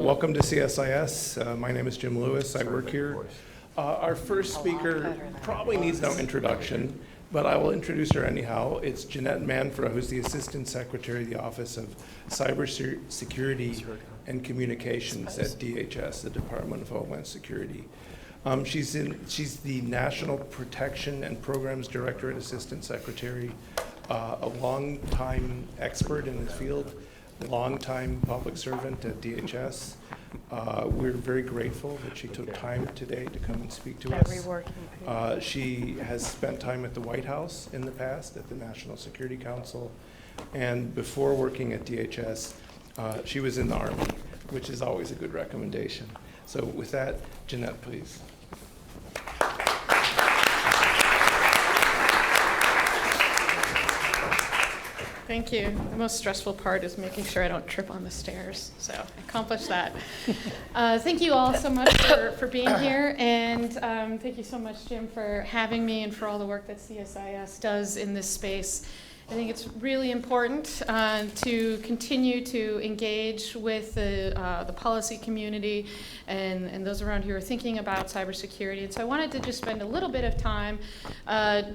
Welcome to CSIS. My name is Jim Lewis. I work here. Our first speaker probably needs no introduction, but I will introduce her anyhow. It's Jeanette Manfra, who's the Assistant Secretary of the Office of Cybersecurity and Communications at DHS, the Department of Homeland Security. She's the National Protection and Programs Director and Assistant Secretary, a long-time expert in the field, long-time public servant at DHS. We're very grateful that she took time today to come and speak to us. She has spent time at the White House in the past, at the National Security Council, and before working at DHS, she was in the Army, which is always a good recommendation. So with that, Jeanette, please. Thank you. The most stressful part is making sure I don't trip on the stairs, so I accomplished that. Thank you all so much for being here, and thank you so much, Jim, for having me and for all the work that CSIS does in this space. I think it's really important to continue to engage with the policy community and those around here thinking about cybersecurity. And so I wanted to just spend a little bit of time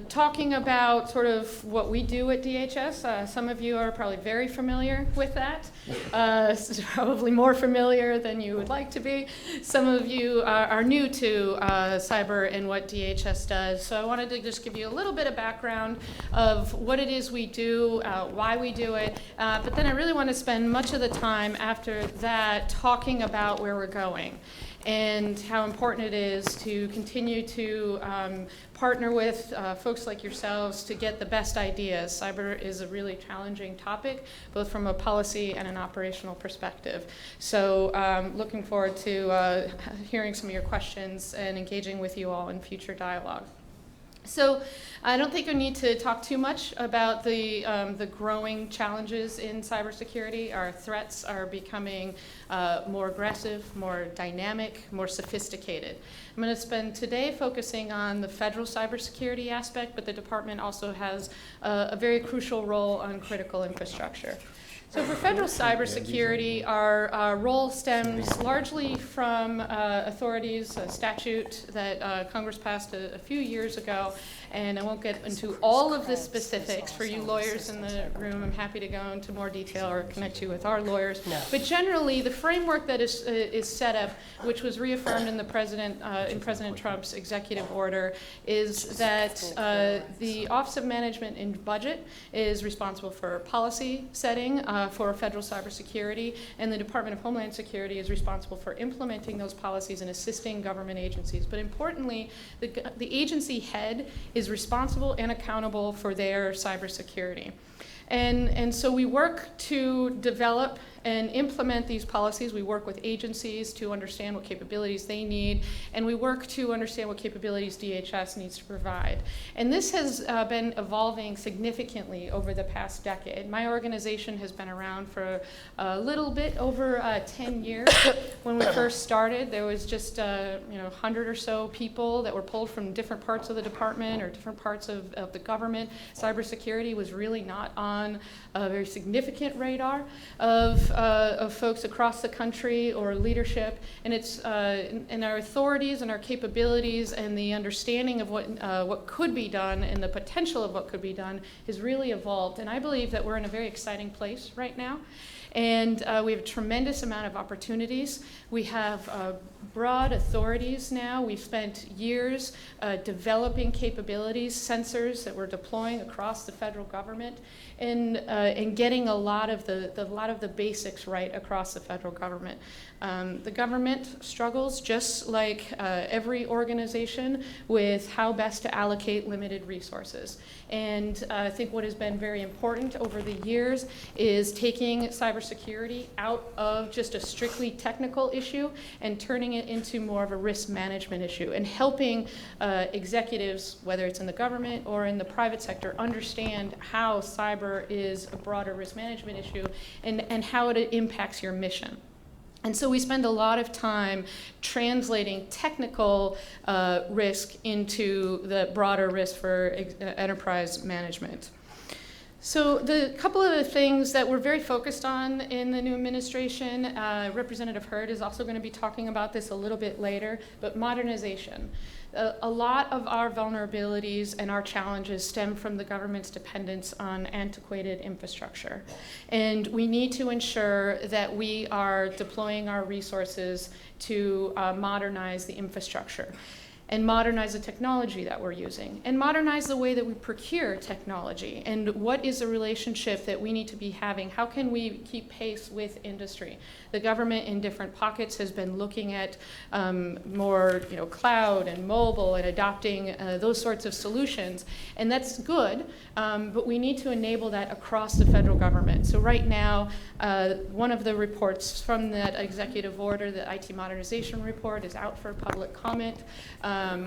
talking about sort of what we do at DHS. Some of you are probably very familiar with that, probably more familiar than you would like to be. Some of you are new to cyber and what DHS does. So I wanted to just give you a little bit of background of what it is we do, why we do it, but then I really want to spend much of the time after that talking about where we're going and how important it is to continue to partner with folks like yourselves to get the best ideas. Cyber is a really challenging topic, both from a policy and an operational perspective. So looking forward to hearing some of your questions and engaging with you all in future dialogue. So I don't think I need to talk too much about the growing challenges in cybersecurity. Our threats are becoming more aggressive, more dynamic, more sophisticated. I'm going to spend today focusing on the federal cybersecurity aspect, but the department also has a very crucial role on critical infrastructure. So for federal cybersecurity, our role stems largely from authorities, a statute that Congress passed a few years ago, and I won't get into all of the specifics. For you lawyers in the room, I'm happy to go into more detail or connect you with our lawyers. No. But generally, the framework that is set up, which was reaffirmed in President Trump's executive order, is that the Office of Management and Budget is responsible for policy setting for federal cybersecurity, and the Department of Homeland Security is responsible for implementing those policies and assisting government agencies. But importantly, the agency head is responsible and accountable for their cybersecurity. And so we work to develop and implement these policies. We work with agencies to understand what capabilities they need, and we work to understand what capabilities DHS needs to provide. And this has been evolving significantly over the past decade. My organization has been around for a little bit over 10 years. When we first started, there was just 100 or so people that were pulled from different parts of the department or different parts of the government. Cybersecurity was really not on a very significant radar of folks across the country or leadership, and it's and our authorities and our capabilities and the understanding of what could be done and the potential of what could be done has really evolved. And I believe that we're in a very exciting place right now. And we have a tremendous amount of opportunities. We have broad authorities now. We've spent years developing capabilities, sensors that we're deploying across the federal government, and getting a lot of the basics right across the federal government. The government struggles, just like every organization, with how best to allocate limited resources. And I think what has been very important over the years is taking cybersecurity out of just a strictly technical issue and turning it into more of a risk management issue, and helping executives, whether it's in the government or in the private sector, understand how cyber is a broader risk management issue and how it impacts your mission. And so we spend a lot of time translating technical risk into the broader risk for enterprise management. So the couple of the things that we're very focused on in the new administration, Representative Hurd is also going to be talking about this a little bit later, but modernization. A lot of our vulnerabilities and our challenges stem from the government's dependence on antiquated infrastructure. And we need to ensure that we are deploying our resources to modernize the infrastructure, and modernize the technology that we're using, and modernize the way that we procure technology, and what is the relationship that we need to be having? How can we keep pace with industry? The government in different pockets has been looking at more cloud and mobile and adopting those sorts of solutions, and that's good, but we need to enable that across the federal government. So right now, one of the reports from that executive order, the IT modernization report, is out for public comment.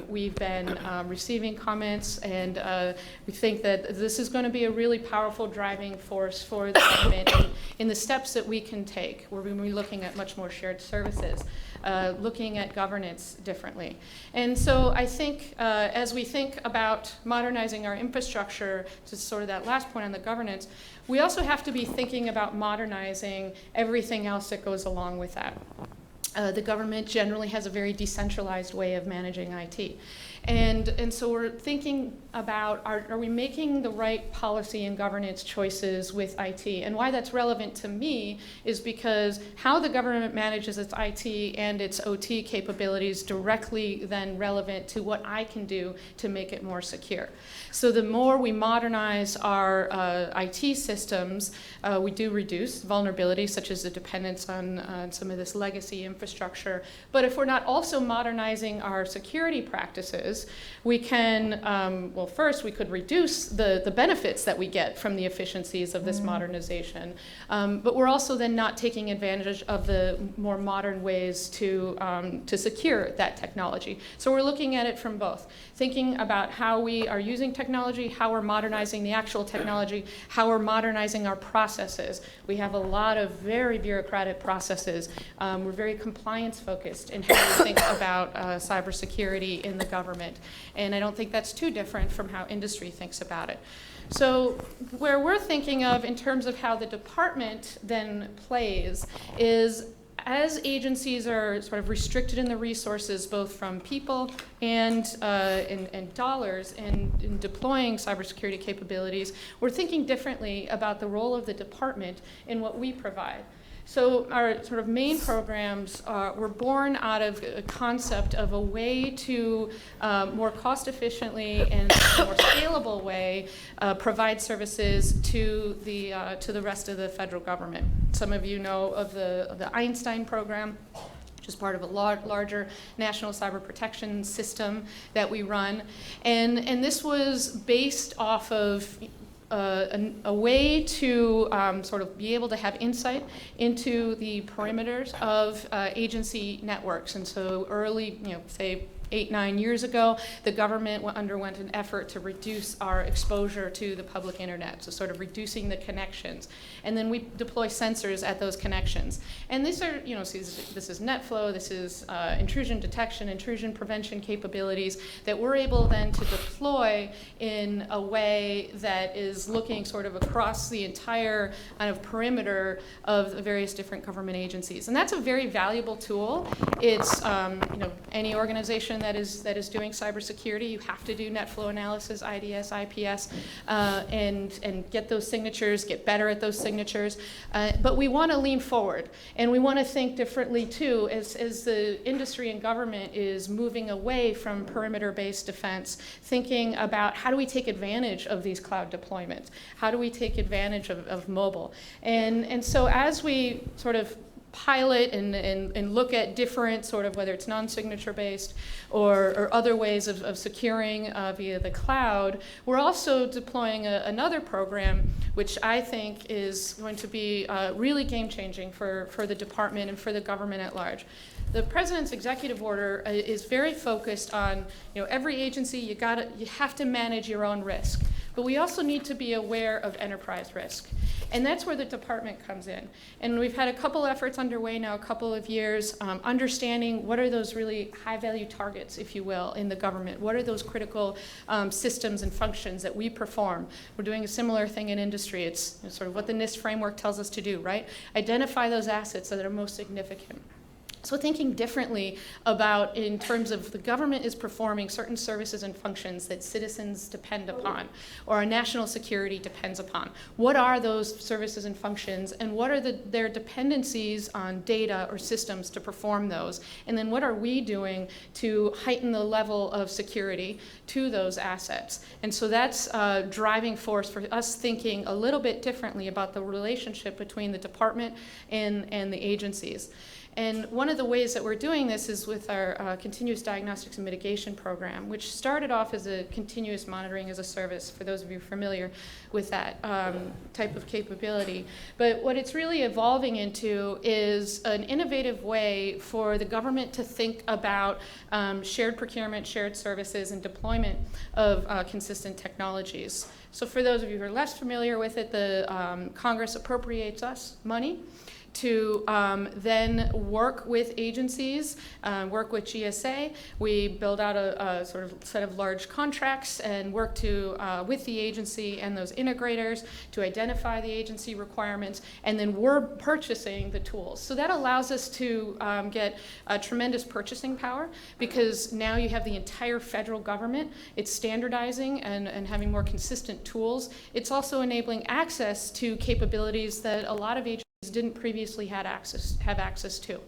We've been receiving comments, and we think that this is going to be a really powerful driving force for the government in the steps that we can take. We're going to be looking at much more shared services, looking at governance differently. And so I think as we think about modernizing our infrastructure, to sort of that last point on the governance, we also have to be thinking about modernizing everything else that goes along with that. The government generally has a very decentralized way of managing IT. And so we're thinking about, are we making the right policy and governance choices with IT? And why that's relevant to me is because how the government manages its IT and its OT capabilities directly then relevant to what I can do to make it more secure. So the more we modernize our IT systems, we do reduce vulnerabilities, such as the dependence on some of this legacy infrastructure. But if we're not also modernizing our security practices, we can, well, first we could reduce the benefits that we get from the efficiencies of this modernization, but we're also then not taking advantage of the more modern ways to secure that technology. So we're looking at it from both, thinking about how we are using technology, how we're modernizing the actual technology, how we're modernizing our processes. We have a lot of very bureaucratic processes. We're very compliance focused in how we think about cybersecurity in the government. And I don't think that's too different from how industry thinks about it. So where we're thinking of in terms of how the department then plays is, as agencies are sort of restricted in the resources, both from people and dollars in deploying cybersecurity capabilities, we're thinking differently about the role of the department in what we provide. So our sort of main programs were born out of a concept of a way to more cost efficiently and more scalable way provide services to the rest of the federal government. Some of you know of the Einstein program, which is part of a larger national cyber protection system that we run. And this was based off of a way to sort of be able to have insight into the perimeters of agency networks. And so early, say 8-9 years ago, the government underwent an effort to reduce our exposure to the public internet, so sort of reducing the connections. And then we deploy sensors at those connections. And these are, this is NetFlow, this is intrusion detection, intrusion prevention capabilities that we're able then to deploy in a way that is looking sort of across the entire kind of perimeter of the various different government agencies. And that's a very valuable tool. It's, any organization that is doing cybersecurity, you have to do NetFlow analysis, IDS, IPS, and get those signatures, get better at those signatures. But we want to lean forward, and we want to think differently too, as the industry and government is moving away from perimeter-based defense, thinking about how do we take advantage of these cloud deployments? How do we take advantage of mobile? And so as we sort of pilot and look at different sort of, whether it's non-signature based or other ways of securing via the cloud, we're also deploying another program which I think is going to be really game-changing for the department and for the government at large. The president's executive order is very focused on, every agency, you have to manage your own risk. But we also need to be aware of enterprise risk. And that's where the department comes in. And we've had a couple efforts underway now, a couple of years, understanding what are those really high-value targets, if you will, in the government. What are those critical systems and functions that we perform? We're doing a similar thing in industry. It's sort of what the NIST framework tells us to do, right? Identify those assets that are most significant. So thinking differently about, in terms of the government is performing certain services and functions that citizens depend upon, or our national security depends upon. What are those services and functions, and what are their dependencies on data or systems to perform those? And then what are we doing to heighten the level of security to those assets? And so that's a driving force for us thinking a little bit differently about the relationship between the department and the agencies. And one of the ways that we're doing this is with our continuous diagnostics and mitigation program, which started off as a continuous monitoring as a service, for those of you familiar with that type of capability. But what it's really evolving into is an innovative way for the government to think about shared procurement, shared services, and deployment of consistent technologies. So for those of you who are less familiar with it, the Congress appropriates us money to then work with agencies, work with GSA. We build out a sort of set of large contracts and work with the agency and those integrators to identify the agency requirements, and then we're purchasing the tools. So that allows us to get tremendous purchasing power, because now you have the entire federal government. It's standardizing and having more consistent tools. It's also enabling access to capabilities that a lot of agencies didn't previously have access to.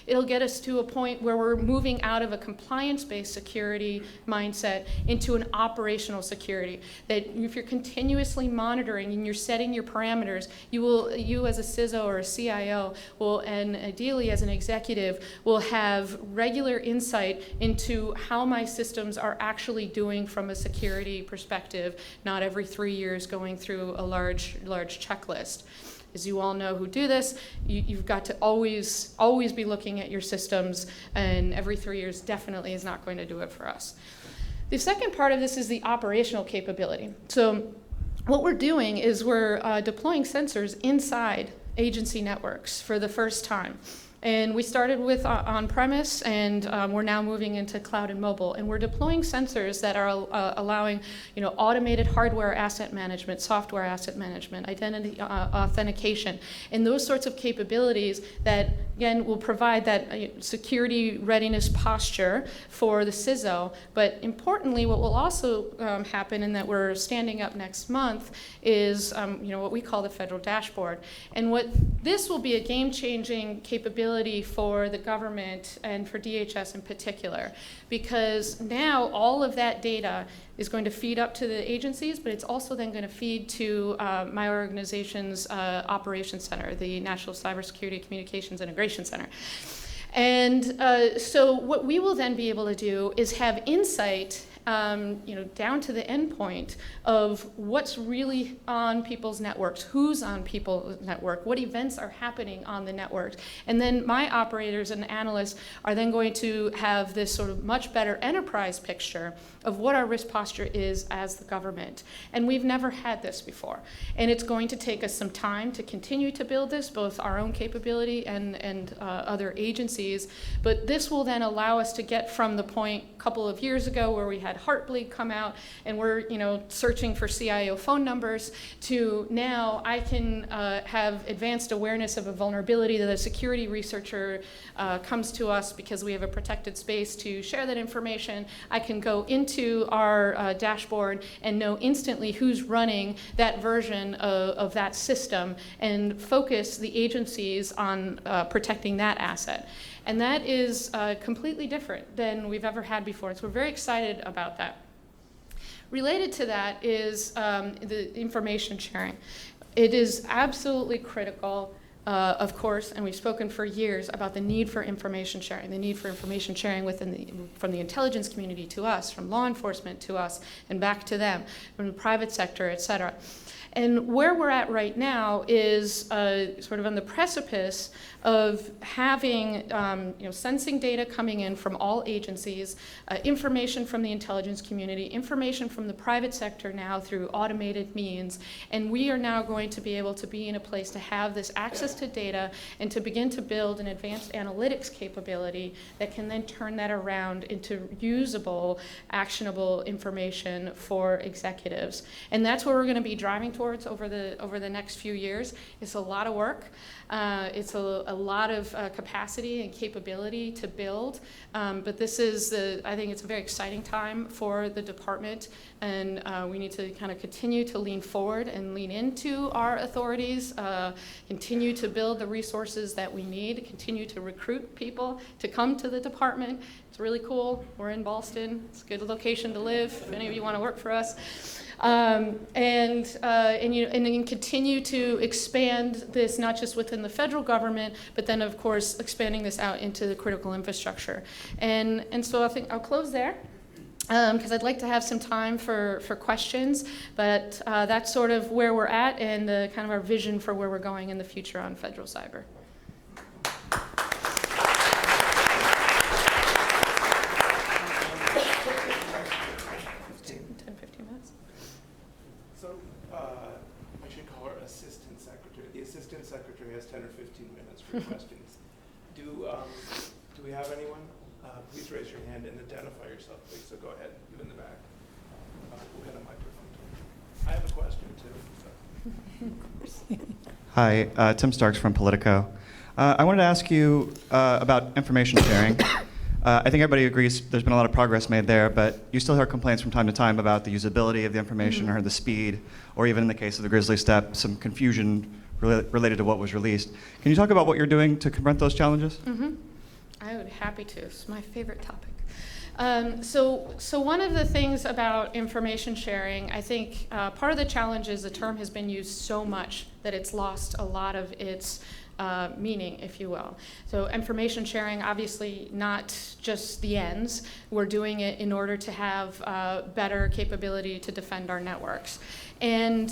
It'll get us to a point where we're moving out of a compliance-based security mindset into an operational security. That if you're continuously monitoring and you're setting your parameters, you as a CISO or a CIO will, and ideally as an executive, will have regular insight into how my systems are actually doing from a security perspective, not every 3 years going through a large checklist. As you all know who do this, you've got to always be looking at your systems, and every 3 years definitely is not going to do it for us. The second part of this is the operational capability. So what we're doing is we're deploying sensors inside agency networks for the first time. And we started with on-premise, and we're now moving into cloud and mobile. And we're deploying sensors that are allowing, automated hardware asset management, software asset management, identity authentication, and those sorts of capabilities that, again, will provide that security readiness posture for the CISO. But importantly, what will also happen, and that we're standing up next month, is what we call the federal dashboard. And what this will be a game-changing capability for the government and for DHS in particular, because now all of that data is going to feed up to the agencies, but it's also then going to feed to my organization's operations center, the National Cybersecurity Communications Integration Center. And so what we will then be able to do is have insight down to the endpoint of what's really on people's networks, who's on people's network, what events are happening on the network. And then my operators and analysts are then going to have this sort of much better enterprise picture of what our risk posture is as the government. And we've never had this before. And it's going to take us some time to continue to build this, both our own capability and other agencies. But this will then allow us to get from the point a couple of years ago where we had Heartbleed come out and we're searching for CIO phone numbers, to now I can have advanced awareness of a vulnerability that a security researcher comes to us because we have a protected space to share that information. I can go into our dashboard and know instantly who's running that version of that system and focus the agencies on protecting that asset. And that is completely different than we've ever had before. So we're very excited about that. Related to that is the information sharing. It is absolutely critical, of course, and we've spoken for years about the need for information sharing, from the intelligence community to us, from law enforcement to us, and back to them, from the private sector, et cetera. And where we're at right now is sort of on the precipice of having sensing data coming in from all agencies, information from the intelligence community, information from the private sector now through automated means, and we are now going to be able to be in a place to have this access to data and to begin to build an advanced analytics capability that can then turn that around into usable, actionable information for executives. And that's what we're going to be driving towards over the next few years. It's a lot of work. It's a lot of capacity and capability to build, but this is, I think it's a very exciting time for the department, and we need to kind of continue to lean forward and lean into our authorities, continue to build the resources that we need, continue to recruit people to come to the department. It's really cool. We're in Ballston. It's a good location to live if any of you want to work for us. And continue to expand this not just within the federal government, but then of course expanding this out into the critical infrastructure. And so I think I'll close there because I'd like to have some time for questions, but that's sort of where we're at and kind of our vision for where we're going in the future on federal cyber. 10-15 minutes. So I should call her Assistant Secretary. The Assistant Secretary has 10 or 15 minutes for questions. Do we have anyone? Please raise your hand and identify yourself, please. So go ahead, you in the back. We'll get a microphone to you. I have a question too. So. Hi, Tim Starks from Politico. I wanted to ask you about information sharing. I think everybody agrees there's been a lot of progress made there, but you still hear complaints from time to time about the usability of the information or the speed, or even in the case of the Grizzly Step, some confusion related to what was released. Can you talk about what you're doing to confront those challenges? I would be happy to. It's my favorite topic. So one of the things about information sharing, I think part of the challenge is the term has been used so much that it's lost a lot of its meaning, if you will. So information sharing, obviously not just the ends. We're doing it in order to have better capability to defend our networks. And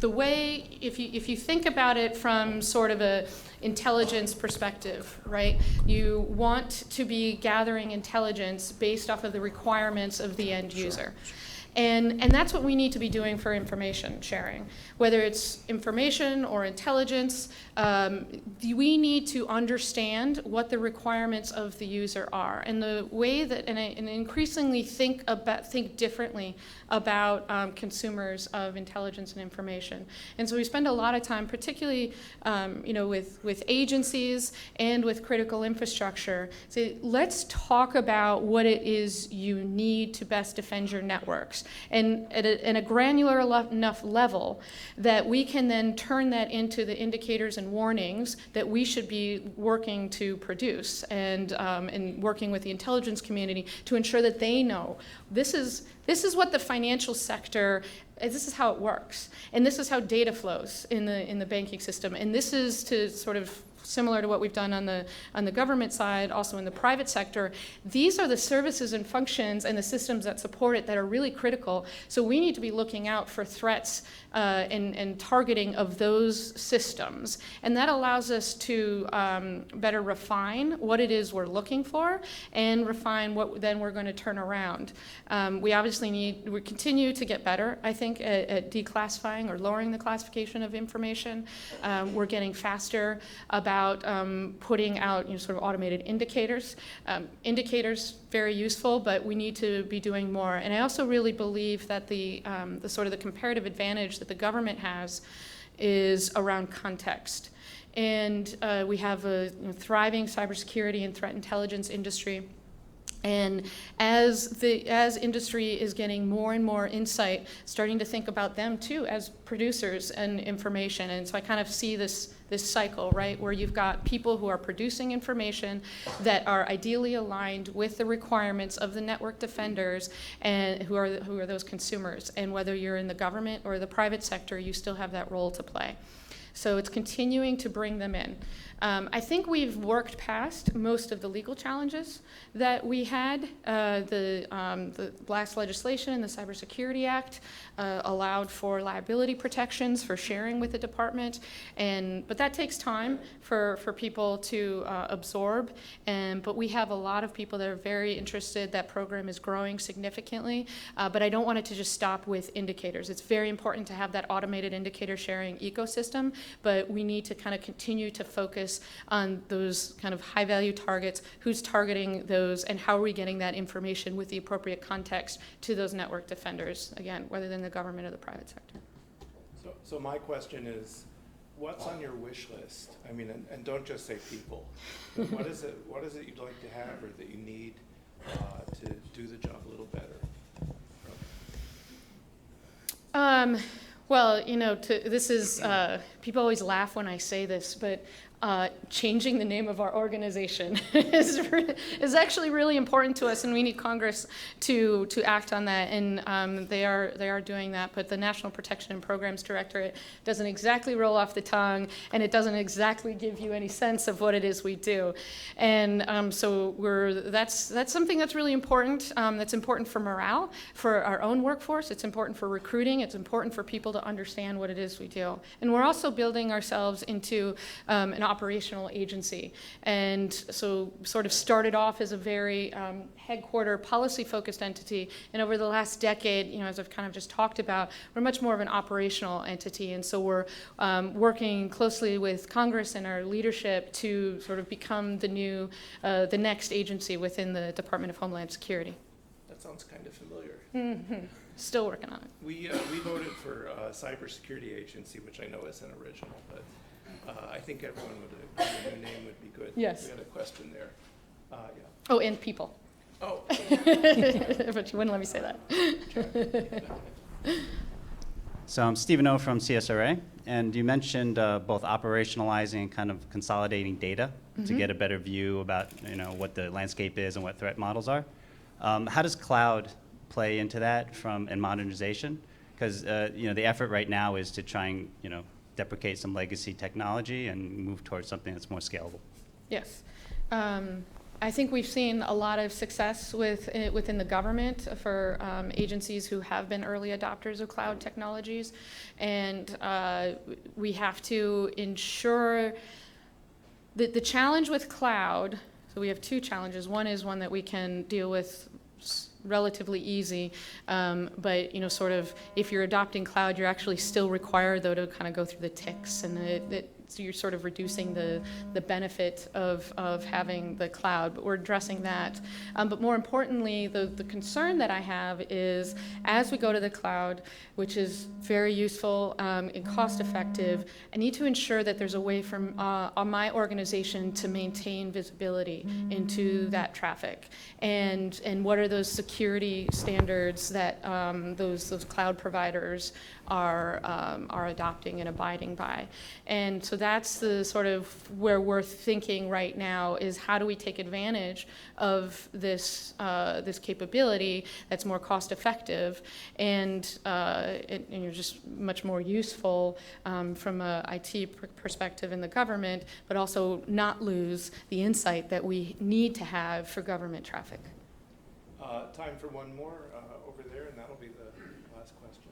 the way, if you think about it from sort of a intelligence perspective, right? You want to be gathering intelligence based off of the requirements of the end user. And that's what we need to be doing for information sharing. Whether it's information or intelligence, we need to understand what the requirements of the user are. And the way that, and increasingly think differently about consumers of intelligence and information. And so we spend a lot of time, particularly with agencies and with critical infrastructure, say, let's talk about what it is you need to best defend your networks. And at a granular enough level that we can then turn that into the indicators and warnings that we should be working to produce and working with the intelligence community to ensure that they know this is what the financial sector, this is how it works, and this is how data flows in the banking system, and this is to sort of similar to what we've done on the government side, also in the private sector. These are the services and functions and the systems that support it that are really critical. So we need to be looking out for threats and targeting of those systems. And that allows us to better refine what it is we're looking for and refine what then we're going to turn around. We obviously we continue to get better, I think, at declassifying or lowering the classification of information. We're getting faster about putting out sort of automated indicators. Indicators, very useful, but we need to be doing more. And I also really believe that the sort of the comparative advantage that the government has is around context. And we have a thriving cybersecurity and threat intelligence industry. And as industry is getting more and more insight, starting to think about them too as producers and information. And so I kind of see this cycle, right, where you've got people who are producing information that are ideally aligned with the requirements of the network defenders and who are those consumers. And whether you're in the government or the private sector, you still have that role to play. So it's continuing to bring them in. I think we've worked past most of the legal challenges that we had. The last legislation and the Cybersecurity Act allowed for liability protections for sharing with the department, but that takes time for people to absorb. But we have a lot of people that are very interested. That program is growing significantly, but I don't want it to just stop with indicators. It's very important to have that automated indicator sharing ecosystem, but we need to kind of continue to focus on those kind of high value targets, who's targeting those, and how are we getting that information with the appropriate context to those network defenders, again, whether in the government or the private sector. So my question is, what's on your wish list? I mean, and don't just say people, but what is it you'd like to have or that you need to do the job a little better? Well, this is, people always laugh when I say this, but changing the name of our organization is actually really important to us, and we need Congress to act on that, and they are doing that. But the National Protection and Programs Directorate doesn't exactly roll off the tongue, and it doesn't exactly give you any sense of what it is we do. And so that's something that's really important. That's important for morale, for our own workforce. It's important for recruiting. It's important for people to understand what it is we do. And we're also building ourselves into an operational agency. And so sort of started off as a very headquarter policy-focused entity. And over the last decade, as I've kind of just talked about, we're much more of an operational entity. And so we're working closely with Congress and our leadership to sort of become the next agency within the Department of Homeland Security. That sounds kind of familiar. Mm-hmm. Still working on it. We voted for a cybersecurity agency, which I know isn't original, but I think everyone would agree a new name would be good. Yes. We had a question there. Yeah. Oh, and people. Oh. But you wouldn't let me say that. So I'm Stephen O from CSRA, and you mentioned both operationalizing and kind of consolidating data to get a better view about what the landscape is and what threat models are. How does cloud play into that in modernization? Because the effort right now is to try and deprecate some legacy technology and move towards something that's more scalable. Yes. I think we've seen a lot of success within the government for agencies who have been early adopters of cloud technologies. And we have to ensure that the challenge with cloud, so we have two challenges. One is one that we can deal with relatively easy, but sort of if you're adopting cloud, you're actually still required though to kind of go through the ticks, and so you're sort of reducing the benefit of having the cloud, but we're addressing that. But more importantly, the concern that I have is as we go to the cloud, which is very useful and cost effective, I need to ensure that there's a way for my organization to maintain visibility into that traffic. And what are those security standards that those cloud providers are adopting and abiding by? And so that's the sort of where we're thinking right now is how do we take advantage of this capability that's more cost effective and you're just much more useful from a IT perspective in the government, but also not lose the insight that we need to have for government traffic. Time for one more over there, and that'll be the last question.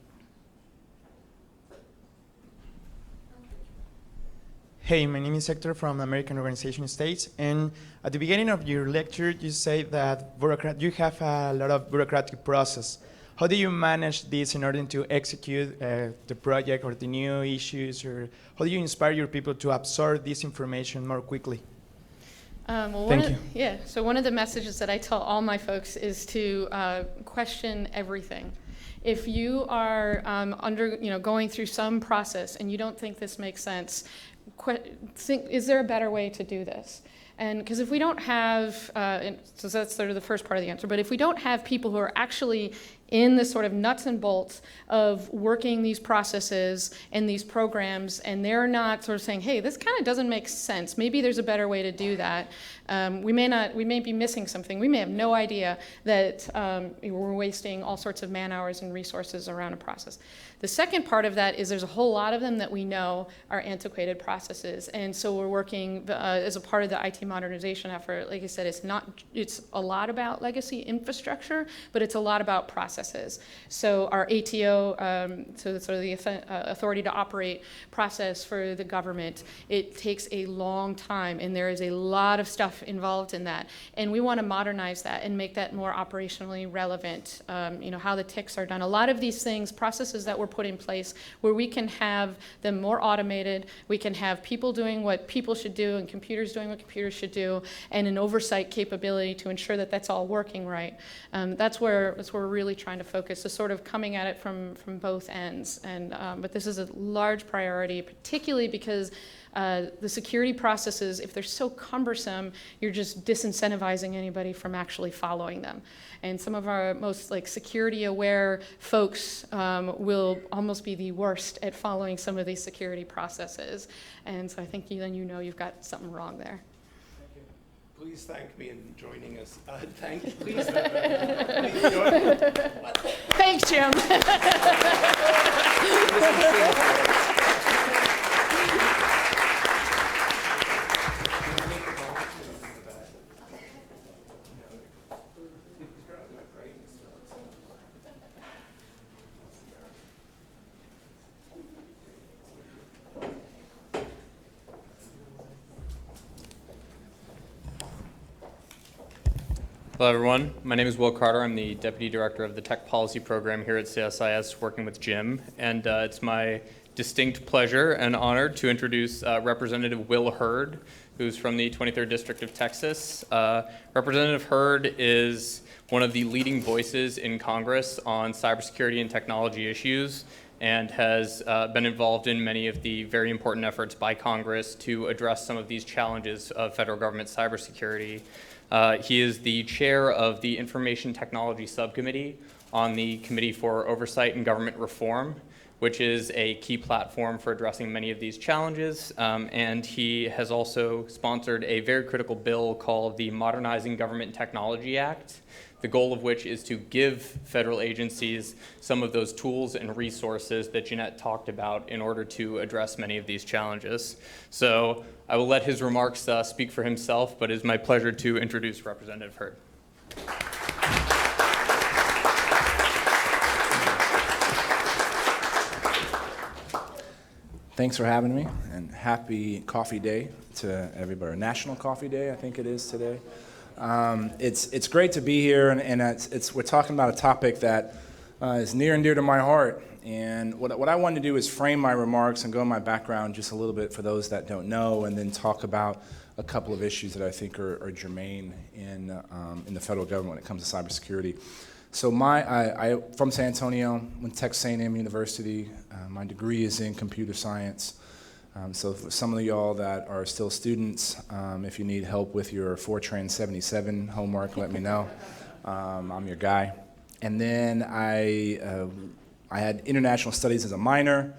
Hey, my name is Hector from American Organization States, and at the beginning of your lecture, you say that you have a lot of bureaucratic process. How do you manage this in order to execute the project or the new issues, or how do you inspire your people to absorb this information more quickly? Thank you. Yeah, so one of the messages that I tell all my folks is to question everything. If you are going through some process and you don't think this makes sense, think, is there a better way to do this? And because if we don't have, so that's sort of the first part of the answer, but if we don't have people who are actually in the sort of nuts and bolts of working these processes and these programs, and they're not sort of saying, hey, this kind of doesn't make sense. Maybe there's a better way to do that. We may be missing something. We may have no idea that we're wasting all sorts of man hours and resources around a process. The second part of that is there's a whole lot of them that we know are antiquated processes, and so we're working as a part of the IT modernization effort. Like I said, it's a lot about legacy infrastructure, but it's a lot about processes. So our ATO, so sort of the authority to operate process for the government, it takes a long time, and there is a lot of stuff involved in that, and we want to modernize that and make that more operationally relevant. How the ticks are done. A lot of these things, processes that were put in place where we can have them more automated, we can have people doing what people should do and computers doing what computers should do, and an oversight capability to ensure that that's all working right. That's where we're really trying to focus, is sort of coming at it from both ends. But this is a large priority, particularly because the security processes, if they're so cumbersome, you're just disincentivizing anybody from actually following them. And some of our most security-aware folks will almost be the worst at following some of these security processes. And so I think then you've got something wrong there. Thank you. Please thank me in joining us. Please join me. Thanks, Jim. Hello, everyone. My name is Will Carter. I'm the Deputy Director of the Tech Policy Program here at CSIS, working with Jim. And it's my distinct pleasure and honor to introduce Representative Will Hurd, who's from the 23rd District of Texas. Representative Hurd is one of the leading voices in Congress on cybersecurity and technology issues, and has been involved in many of the very important efforts by Congress to address some of these challenges of federal government cybersecurity. He is the chair of the Information Technology Subcommittee on the Committee for Oversight and Government Reform, which is a key platform for addressing many of these challenges. And he has also sponsored a very critical bill called the Modernizing Government Technology Act, the goal of which is to give federal agencies some of those tools and resources that Jeanette talked about in order to address many of these challenges. So I will let his remarks speak for himself, but it is my pleasure to introduce Representative Hurd. Thanks for having me, and happy Coffee Day to everybody. National Coffee Day, I think it is today. It's great to be here, and we're talking about a topic that is near and dear to my heart. And what I wanted to do is frame my remarks and go in my background just a little bit for those that don't know, and then talk about a couple of issues that I think are germane in the federal government when it comes to cybersecurity. So I'm from San Antonio, went to Texas A&M University. My degree is in computer science. So for some of y'all that are still students, if you need help with your Fortran 77 homework, let me know. I'm your guy. And then I had international studies as a minor,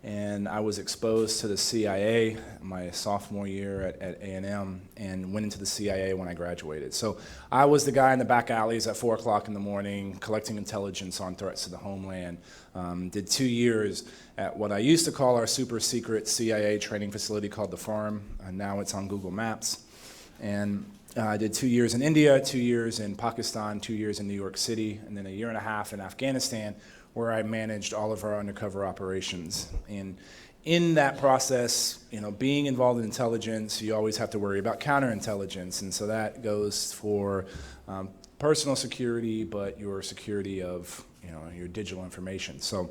and I was exposed to the CIA my sophomore year at A&M, and went into the CIA when I graduated. So I was the guy in the back alleys at 4 o'clock in the morning collecting intelligence on threats to the homeland. Did 2 years at what I used to call our super secret CIA training facility called the Farm. Now it's on Google Maps. And I did 2 years in India, 2 years in Pakistan, 2 years in New York City, and then a year and a half in Afghanistan, where I managed all of our undercover operations. And in that process, being involved in intelligence, you always have to worry about counterintelligence. And so that goes for personal security, but your security of your digital information. So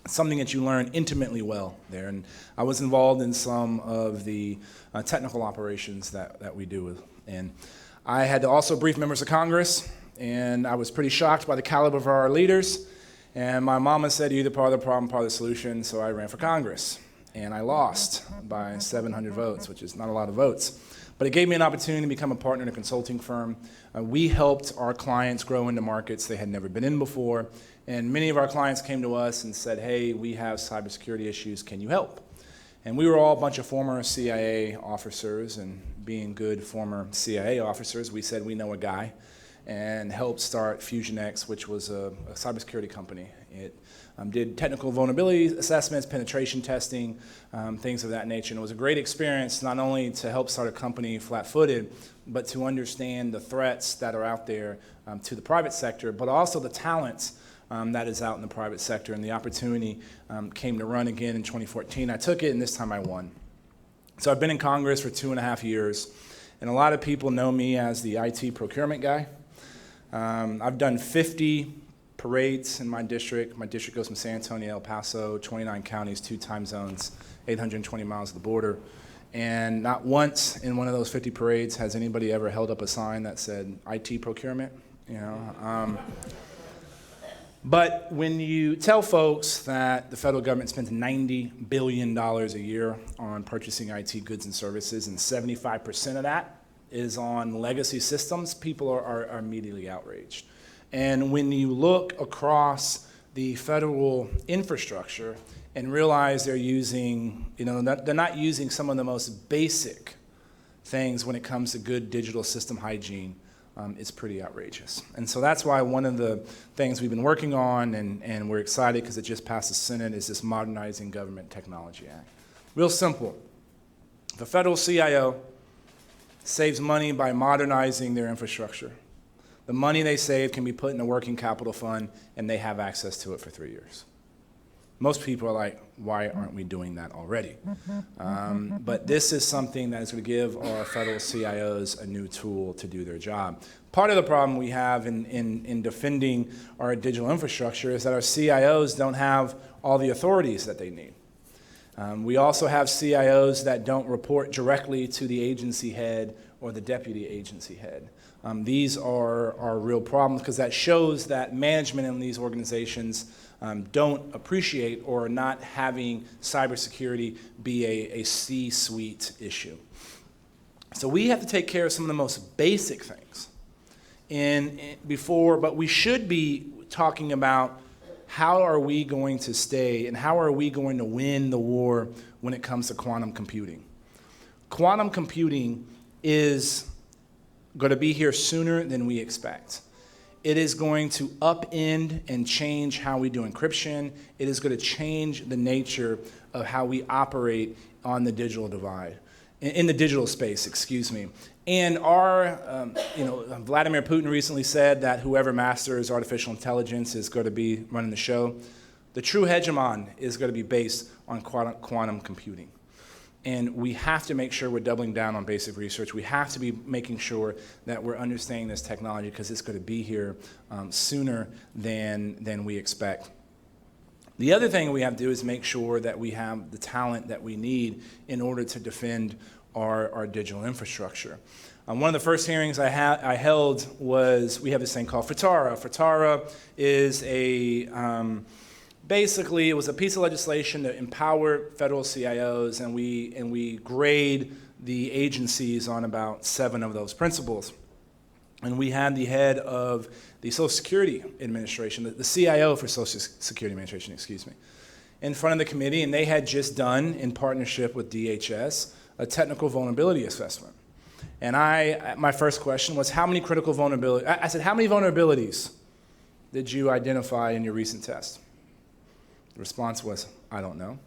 something that you learn intimately well there. And I was involved in some of the technical operations that we do. And I had to also brief members of Congress, and I was pretty shocked by the caliber of our leaders. And my mama said, you're either part of the problem, part of the solution, so I ran for Congress. And I lost by 700 votes, which is not a lot of votes. But it gave me an opportunity to become a partner in a consulting firm. We helped our clients grow into markets they had never been in before. And many of our clients came to us and said, hey, we have cybersecurity issues, can you help? And we were all a bunch of former CIA officers, and being good former CIA officers, we said we know a guy, and helped start FusionX, which was a cybersecurity company. It did technical vulnerability assessments, penetration testing, things of that nature. And it was a great experience, not only to help start a company flat-footed, but to understand the threats that are out there to the private sector, but also the talents that is out in the private sector. And the opportunity came to run again in 2014. I took it, and this time I won. So I've been in Congress for 2.5 years, and a lot of people know me as the IT procurement guy. I've done 50 parades in my district. My district goes from San Antonio, El Paso, 29 counties, 2 time zones, 820 miles of the border. And not once in one of those 50 parades has anybody ever held up a sign that said IT procurement, you know. But when you tell folks that the federal government spends $90 billion a year on purchasing IT goods and services, and 75% of that is on legacy systems, people are immediately outraged. And when you look across the federal infrastructure and realize they're using, you know, they're not using some of the most basic things when it comes to good digital system hygiene, it's pretty outrageous. And so that's why one of the things we've been working on, and we're excited because it just passed the Senate, is this Modernizing Government Technology Act. Real simple. The federal CIO saves money by modernizing their infrastructure. The money they save can be put in a working capital fund, and they have access to it for 3 years. Most people are like, why aren't we doing that already? But this is something that is going to give our federal CIOs a new tool to do their job. Part of the problem we have in defending our digital infrastructure is that our CIOs don't have all the authorities that they need. We also have CIOs that don't report directly to the agency head or the deputy agency head. These are real problems because that shows that management in these organizations don't appreciate or are not having cybersecurity be a C-suite issue. So we have to take care of some of the most basic things but we should be talking about how are we going to stay and how are we going to win the war when it comes to quantum computing. Quantum computing is going to be here sooner than we expect. It is going to upend and change how we do encryption. It is going to change the nature of how we operate on the digital divide, in the digital space, excuse me. And Vladimir Putin recently said that whoever masters artificial intelligence is going to be running the show. The true hegemon is going to be based on quantum computing. And we have to make sure we're doubling down on basic research. We have to be making sure that we're understanding this technology because it's going to be here sooner than we expect. The other thing we have to do is make sure that we have the talent that we need in order to defend our digital infrastructure. One of the first hearings I held was, we have this thing called FITARA. FITARA is basically, it was a piece of legislation to empower federal CIOs, and we grade the agencies on about 7 of those principles. And we had the head of the Social Security Administration, the CIO for Social Security Administration, excuse me, in front of the committee, and they had just done, in partnership with DHS, a technical vulnerability assessment. And my first question was, how many critical vulnerabilities? I said, how many vulnerabilities did you identify in your recent test? The response was, I don't know.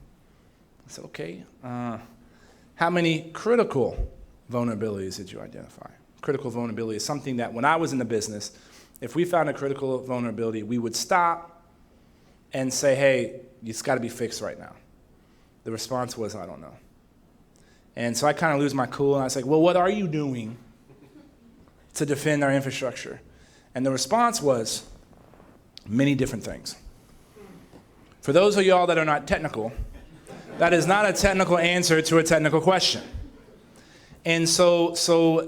I said, okay. How many critical vulnerabilities did you identify? Critical vulnerability is something that when I was in the business, if we found a critical vulnerability, we would stop and say, hey, it's got to be fixed right now. The response was, I don't know. And so I kind of lose my cool, and I was like, well, what are you doing to defend our infrastructure? And the response was many different things. For those of y'all that are not technical, that is not a technical answer to a technical question. And so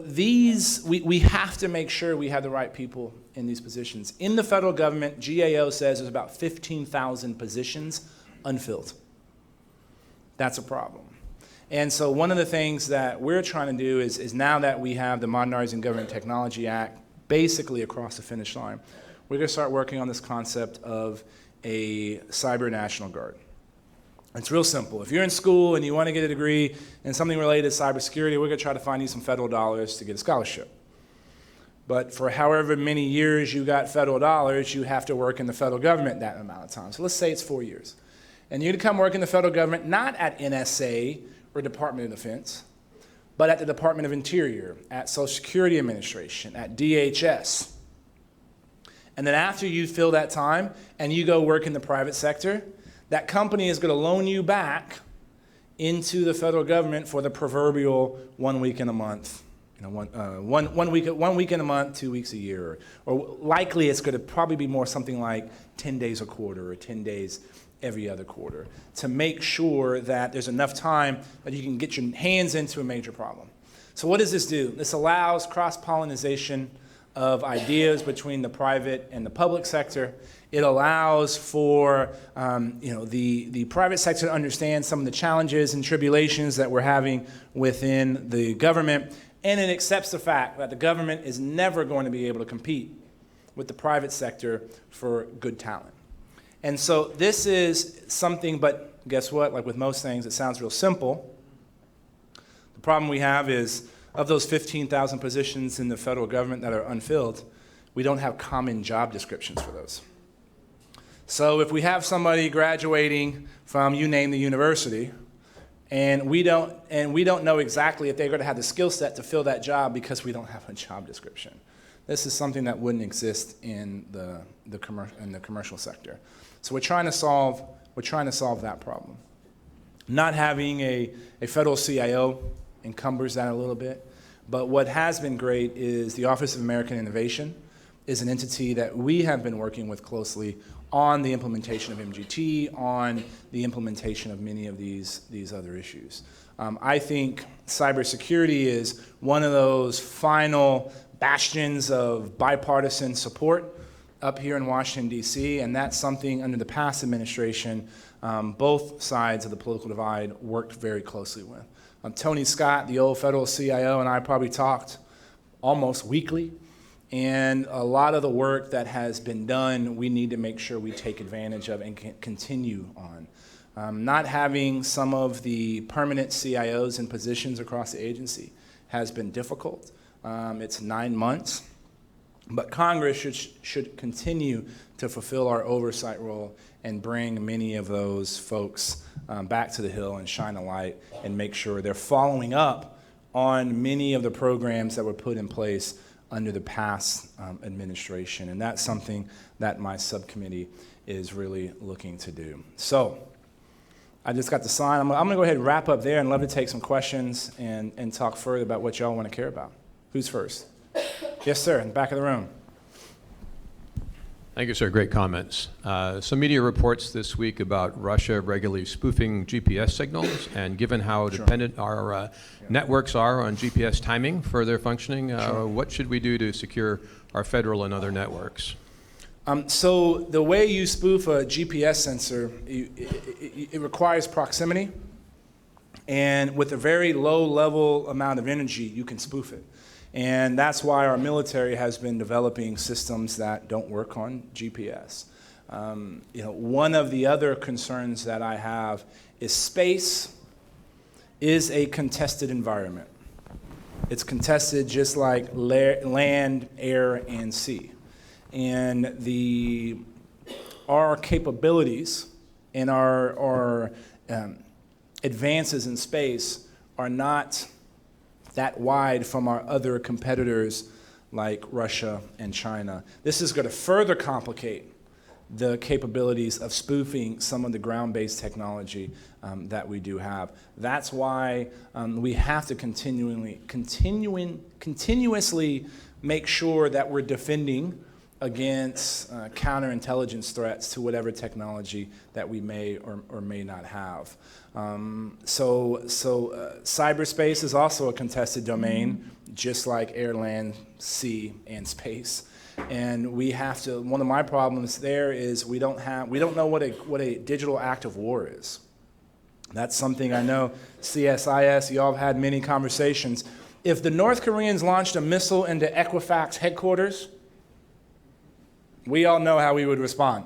we have to make sure we have the right people in these positions. In the federal government, GAO says there's about 15,000 positions unfilled. That's a problem. And so one of the things that we're trying to do is now that we have the Modernizing Government Technology Act basically across the finish line, we're going to start working on this concept of a cyber national guard. It's real simple. If you're in school and you want to get a degree in something related to cybersecurity, we're going to try to find you some federal dollars to get a scholarship. But for however many years you got federal dollars, you have to work in the federal government that amount of time. So let's say it's 4 years. And you're to come work in the federal government, not at NSA or Department of Defense, but at the Department of Interior, at Social Security Administration, at DHS. And then after you fill that time and you go work in the private sector, that company is going to loan you back into the federal government for the proverbial 1 week in a month, one week in a month, 2 weeks a year, or likely it's going to probably be more something like 10 days a quarter or 10 days every other quarter, to make sure that there's enough time that you can get your hands into a major problem. So what does this do? This allows cross-pollination of ideas between the private and the public sector. It allows for the private sector to understand some of the challenges and tribulations that we're having within the government, and it accepts the fact that the government is never going to be able to compete with the private sector for good talent. And so this is something, but guess what? Like with most things, it sounds real simple. The problem we have is, of those 15,000 positions in the federal government that are unfilled, we don't have common job descriptions for those. So if we have somebody graduating from, you name the university, and we don't know exactly if they're going to have the skill set to fill that job because we don't have a job description. This is something that wouldn't exist in the commercial sector. So we're trying to solve that problem. Not having a federal CIO encumbers that a little bit, but what has been great is the Office of American Innovation is an entity that we have been working with closely on the implementation of MGT, on the implementation of many of these other issues. I think cybersecurity is one of those final bastions of bipartisan support up here in Washington, D.C., and that's something under the past administration, both sides of the political divide worked very closely with. Tony Scott, the old federal CIO, and I probably talked almost weekly, and a lot of the work that has been done, we need to make sure we take advantage of and can continue on. Not having some of the permanent CIOs in positions across the agency has been difficult. It's 9 months. But Congress should continue to fulfill our oversight role and bring many of those folks back to the Hill and shine a light and make sure they're following up on many of the programs that were put in place under the past administration. And that's something that my subcommittee is really looking to do. So I just got the sign. I'm going to go ahead and wrap up there and love to take some questions and talk further about what y'all want to care about. Who's first? Yes, sir, in the back of the room. Thank you, sir. Great comments. Some media reports this week about Russia regularly spoofing GPS signals, and given how dependent our networks are on GPS timing for their functioning, what should we do to secure our federal and other networks? So the way you spoof a GPS sensor, it requires proximity, and with a very low level amount of energy, you can spoof it. And that's why our military has been developing systems that don't work on GPS. One of the other concerns that I have is space is a contested environment. It's contested just like land, air, and sea. And our capabilities and our advances in space are not that wide from our other competitors like Russia and China. This is going to further complicate the capabilities of spoofing some of the ground-based technology that we do have. That's why we have to continuously make sure that we're defending against counterintelligence threats to whatever technology that we may or may not have. So cyberspace is also a contested domain, just like air, land, sea, and space. And we have to. One of my problems there is we don't know what a digital act of war is. That's something I know CSIS, y'all have had many conversations. If the North Koreans launched a missile into Equifax headquarters, we all know how we would respond,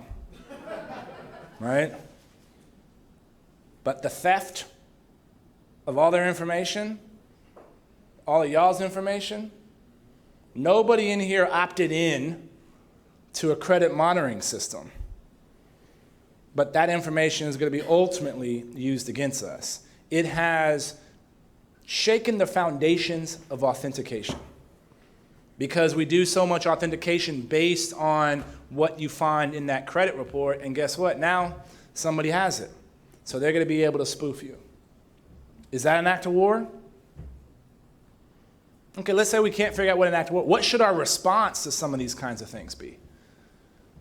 right? But the theft of all their information, all of y'all's information, nobody in here opted in to a credit monitoring system. But that information is going to be ultimately used against us. It has shaken the foundations of authentication because we do so much authentication based on what you find in that credit report, and guess what? Now somebody has it. So they're going to be able to spoof you. Is that an act of war? Okay, let's say we can't figure out what an act of war. What should our response to some of these kinds of things be?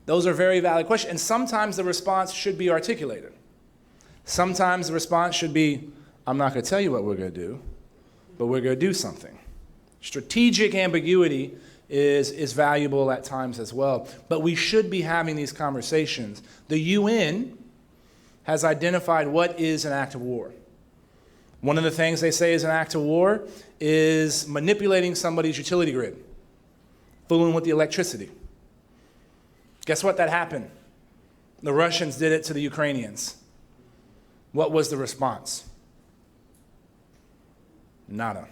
Those are very valid questions, and sometimes the response should be articulated. Sometimes the response should be, I'm not going to tell you what we're going to do, but we're going to do something. Strategic ambiguity is valuable at times as well, but we should be having these conversations. The UN has identified what is an act of war. One of the things they say is an act of war is manipulating somebody's utility grid, fooling with the electricity. Guess what? That happened. The Russians did it to the Ukrainians. What was the response? Nada.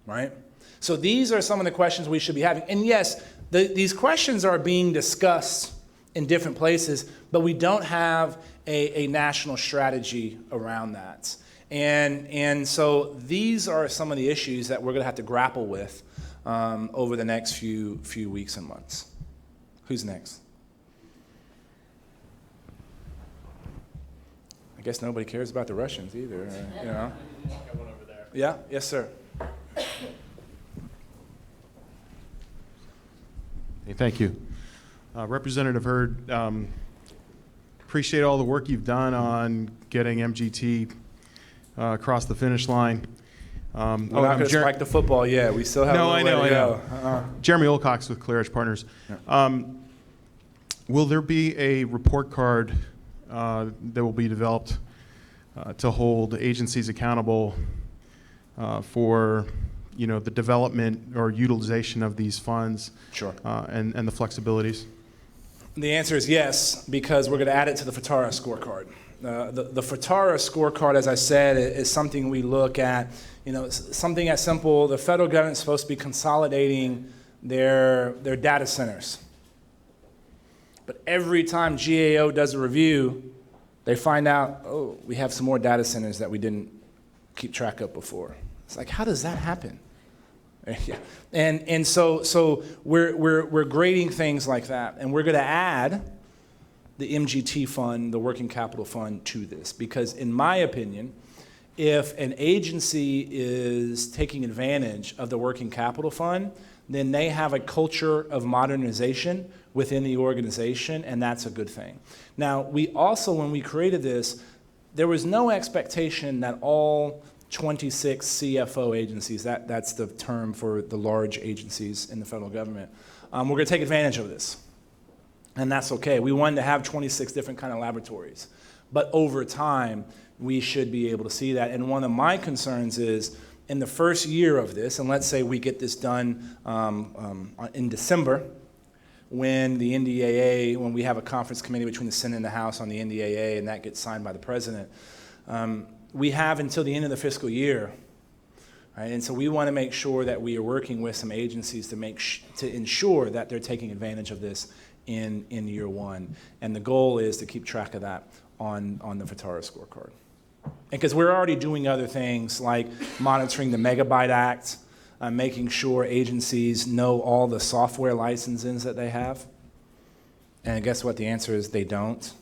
Right? So these are some of the questions we should be having. And yes, these questions are being discussed in different places, but we don't have a national strategy around that. And so these are some of the issues that we're going to have to grapple with over the next few weeks and months. Who's next? I guess nobody cares about the Russians either, you know? Yeah, yes, sir. Hey, thank you. Representative Hurd, appreciate all the work you've done on getting MGT across the finish line. We're not going to spike the football yet. We still have a little way to go. Jeremy Olcox with Clear Edge Partners. Yeah. Will there be a report card that will be developed to hold agencies accountable for the development or utilization of these funds? Sure. And the flexibilities? The answer is yes, because we're going to add it to the FITARA scorecard. The FITARA scorecard, as I said, is something we look at, something as simple. The federal government is supposed to be consolidating their data centers. But every time GAO does a review, they find out, oh, we have some more data centers that we didn't keep track of before. It's like, how does that happen? Yeah. And so we're grading things like that, and we're going to add the MGT fund, the working capital fund, to this, because in my opinion, if an agency is taking advantage of the working capital fund, then they have a culture of modernization within the organization, and that's a good thing. Now, we also, when we created this, there was no expectation that all 26 CFO agencies, that's the term for the large agencies in the federal government, we're going to take advantage of this. And that's okay. We wanted to have 26 different kind of laboratories. But over time, we should be able to see that. And one of my concerns is, in the first year of this, and let's say we get this done in December, when the NDAA, when we have a conference committee between the Senate and the House on the NDAA, and that gets signed by the President, we have until the end of the fiscal year, right? And so we want to make sure that we are working with some agencies to ensure that they're taking advantage of this in year one. And the goal is to keep track of that on the FITARA scorecard. Because we're already doing other things like monitoring the Megabyte Act, making sure agencies know all the software licenses that they have. And guess what? The answer is they don't,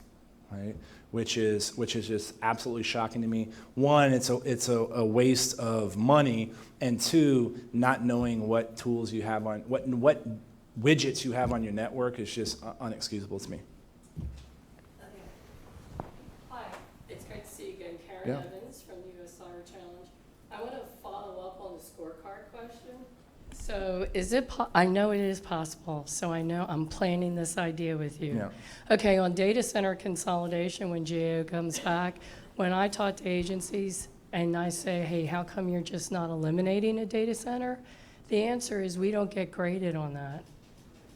right? Which is just absolutely shocking to me. One, it's a waste of money, and two, not knowing what tools you have on what widgets you have on your network is just unexcusable to me. Hi, it's great to see you again. Karen Yeah. Evans from the U.S. Cyber Challenge. I want to follow up on the scorecard question. So is it, I know it is possible, so I know I'm planning this idea with you. Yeah. Okay, on data center consolidation, when GAO comes back, when I talk to agencies and I say, hey, how come you're just not eliminating a data center? The answer is we don't get graded on that.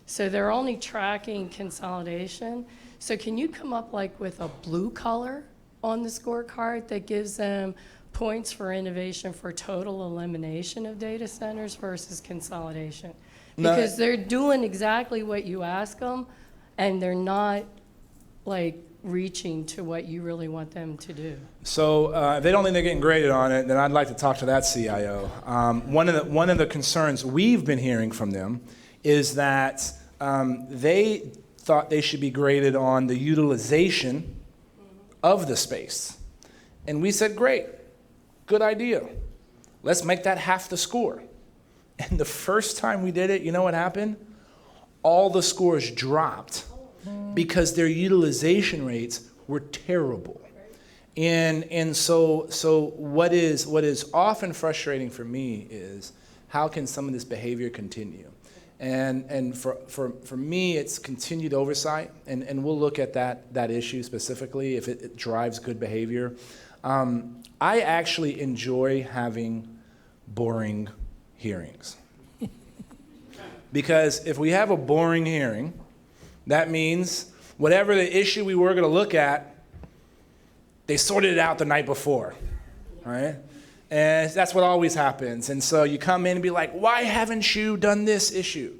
So they're only tracking consolidation. So can you come up like with a blue color on the scorecard that gives them points for innovation for total elimination of data centers versus consolidation? Because they're doing exactly what you ask them, and they're not like reaching to what you really want them to do. So if they don't think they're getting graded on it, then I'd like to talk to that CIO. One of the concerns we've been hearing from them is that they thought they should be graded on the utilization of the space. And we said, great, good idea. Let's make that half the score. And the first time we did it, you know what happened? All the scores dropped because their utilization rates were terrible. And so what is often frustrating for me is how can some of this behavior continue? And for me, it's continued oversight, and we'll look at that issue specifically if it drives good behavior. I actually enjoy having boring hearings. Because if we have a boring hearing, that means whatever the issue we were going to look at, they sorted it out the night before, right? And that's what always happens. And so you come in and be like, why haven't you done this issue?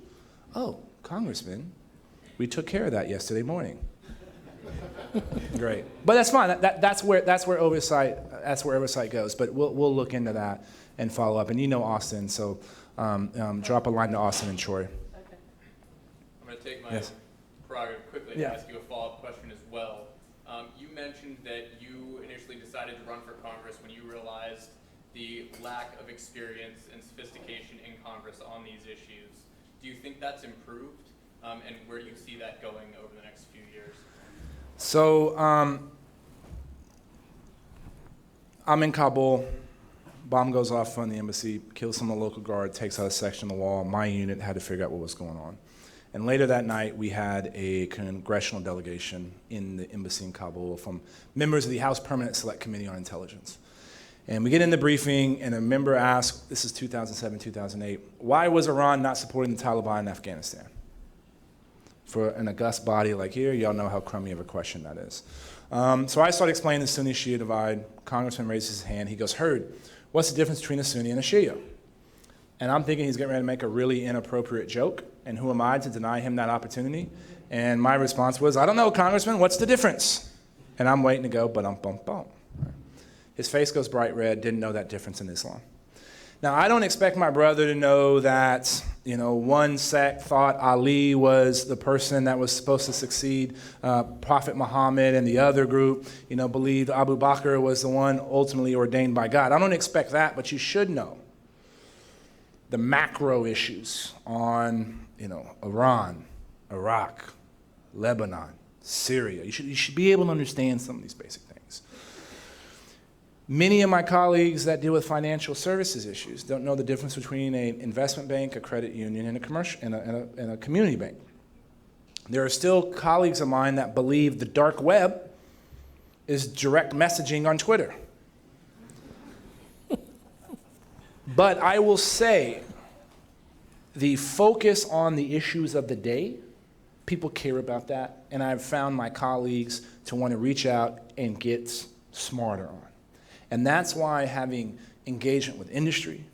Oh, Congressman, we took care of that yesterday morning. Great. But that's fine. That's where oversight goes. But we'll look into that and follow up. And you know Austin, so drop a line to Austin and Troy. Okay. I'm going to take my prerogative quickly to ask you a follow-up question as well. You mentioned that you initially decided to run for Congress when you realized the lack of experience and sophistication in Congress on these issues. Do you think that's improved? And where do you see that going over the next few years? So I'm in Kabul. Bomb goes off on the embassy, kills some of the local guard, takes out a section of the wall. My unit had to figure out what was going on. And later that night, we had a congressional delegation in the embassy in Kabul from members of the House Permanent Select Committee on Intelligence. And we get in the briefing, and a member asked, this is 2007, 2008, why was Iran not supporting the Taliban in Afghanistan? For an august body like here, y'all know how crummy of a question that is. So I started explaining the Sunni-Shia divide. Congressman raises his hand. He goes, Hurd, what's the difference between a Sunni and a Shia? And I'm thinking he's getting ready to make a really inappropriate joke, and who am I to deny him that opportunity? And my response was, I don't know, Congressman, what's the difference? And I'm waiting to go, bum. His face goes bright red, didn't know that difference in Islam. Now, I don't expect my brother to know that, one sect thought Ali was the person that was supposed to succeed Prophet Muhammad, and the other group, believed Abu Bakr was the one ultimately ordained by God. I don't expect that, but you should know the macro issues on, Iran, Iraq, Lebanon, Syria. You should be able to understand some of these basic things. Many of my colleagues that deal with financial services issues don't know the difference between an investment bank, a credit union, and a commercial and a community bank. There are still colleagues of mine that believe the dark web is direct messaging on Twitter. But I will say, the focus on the issues of the day, people care about that, and I've found my colleagues to want to reach out and get smarter on. And that's why having engagement with industry,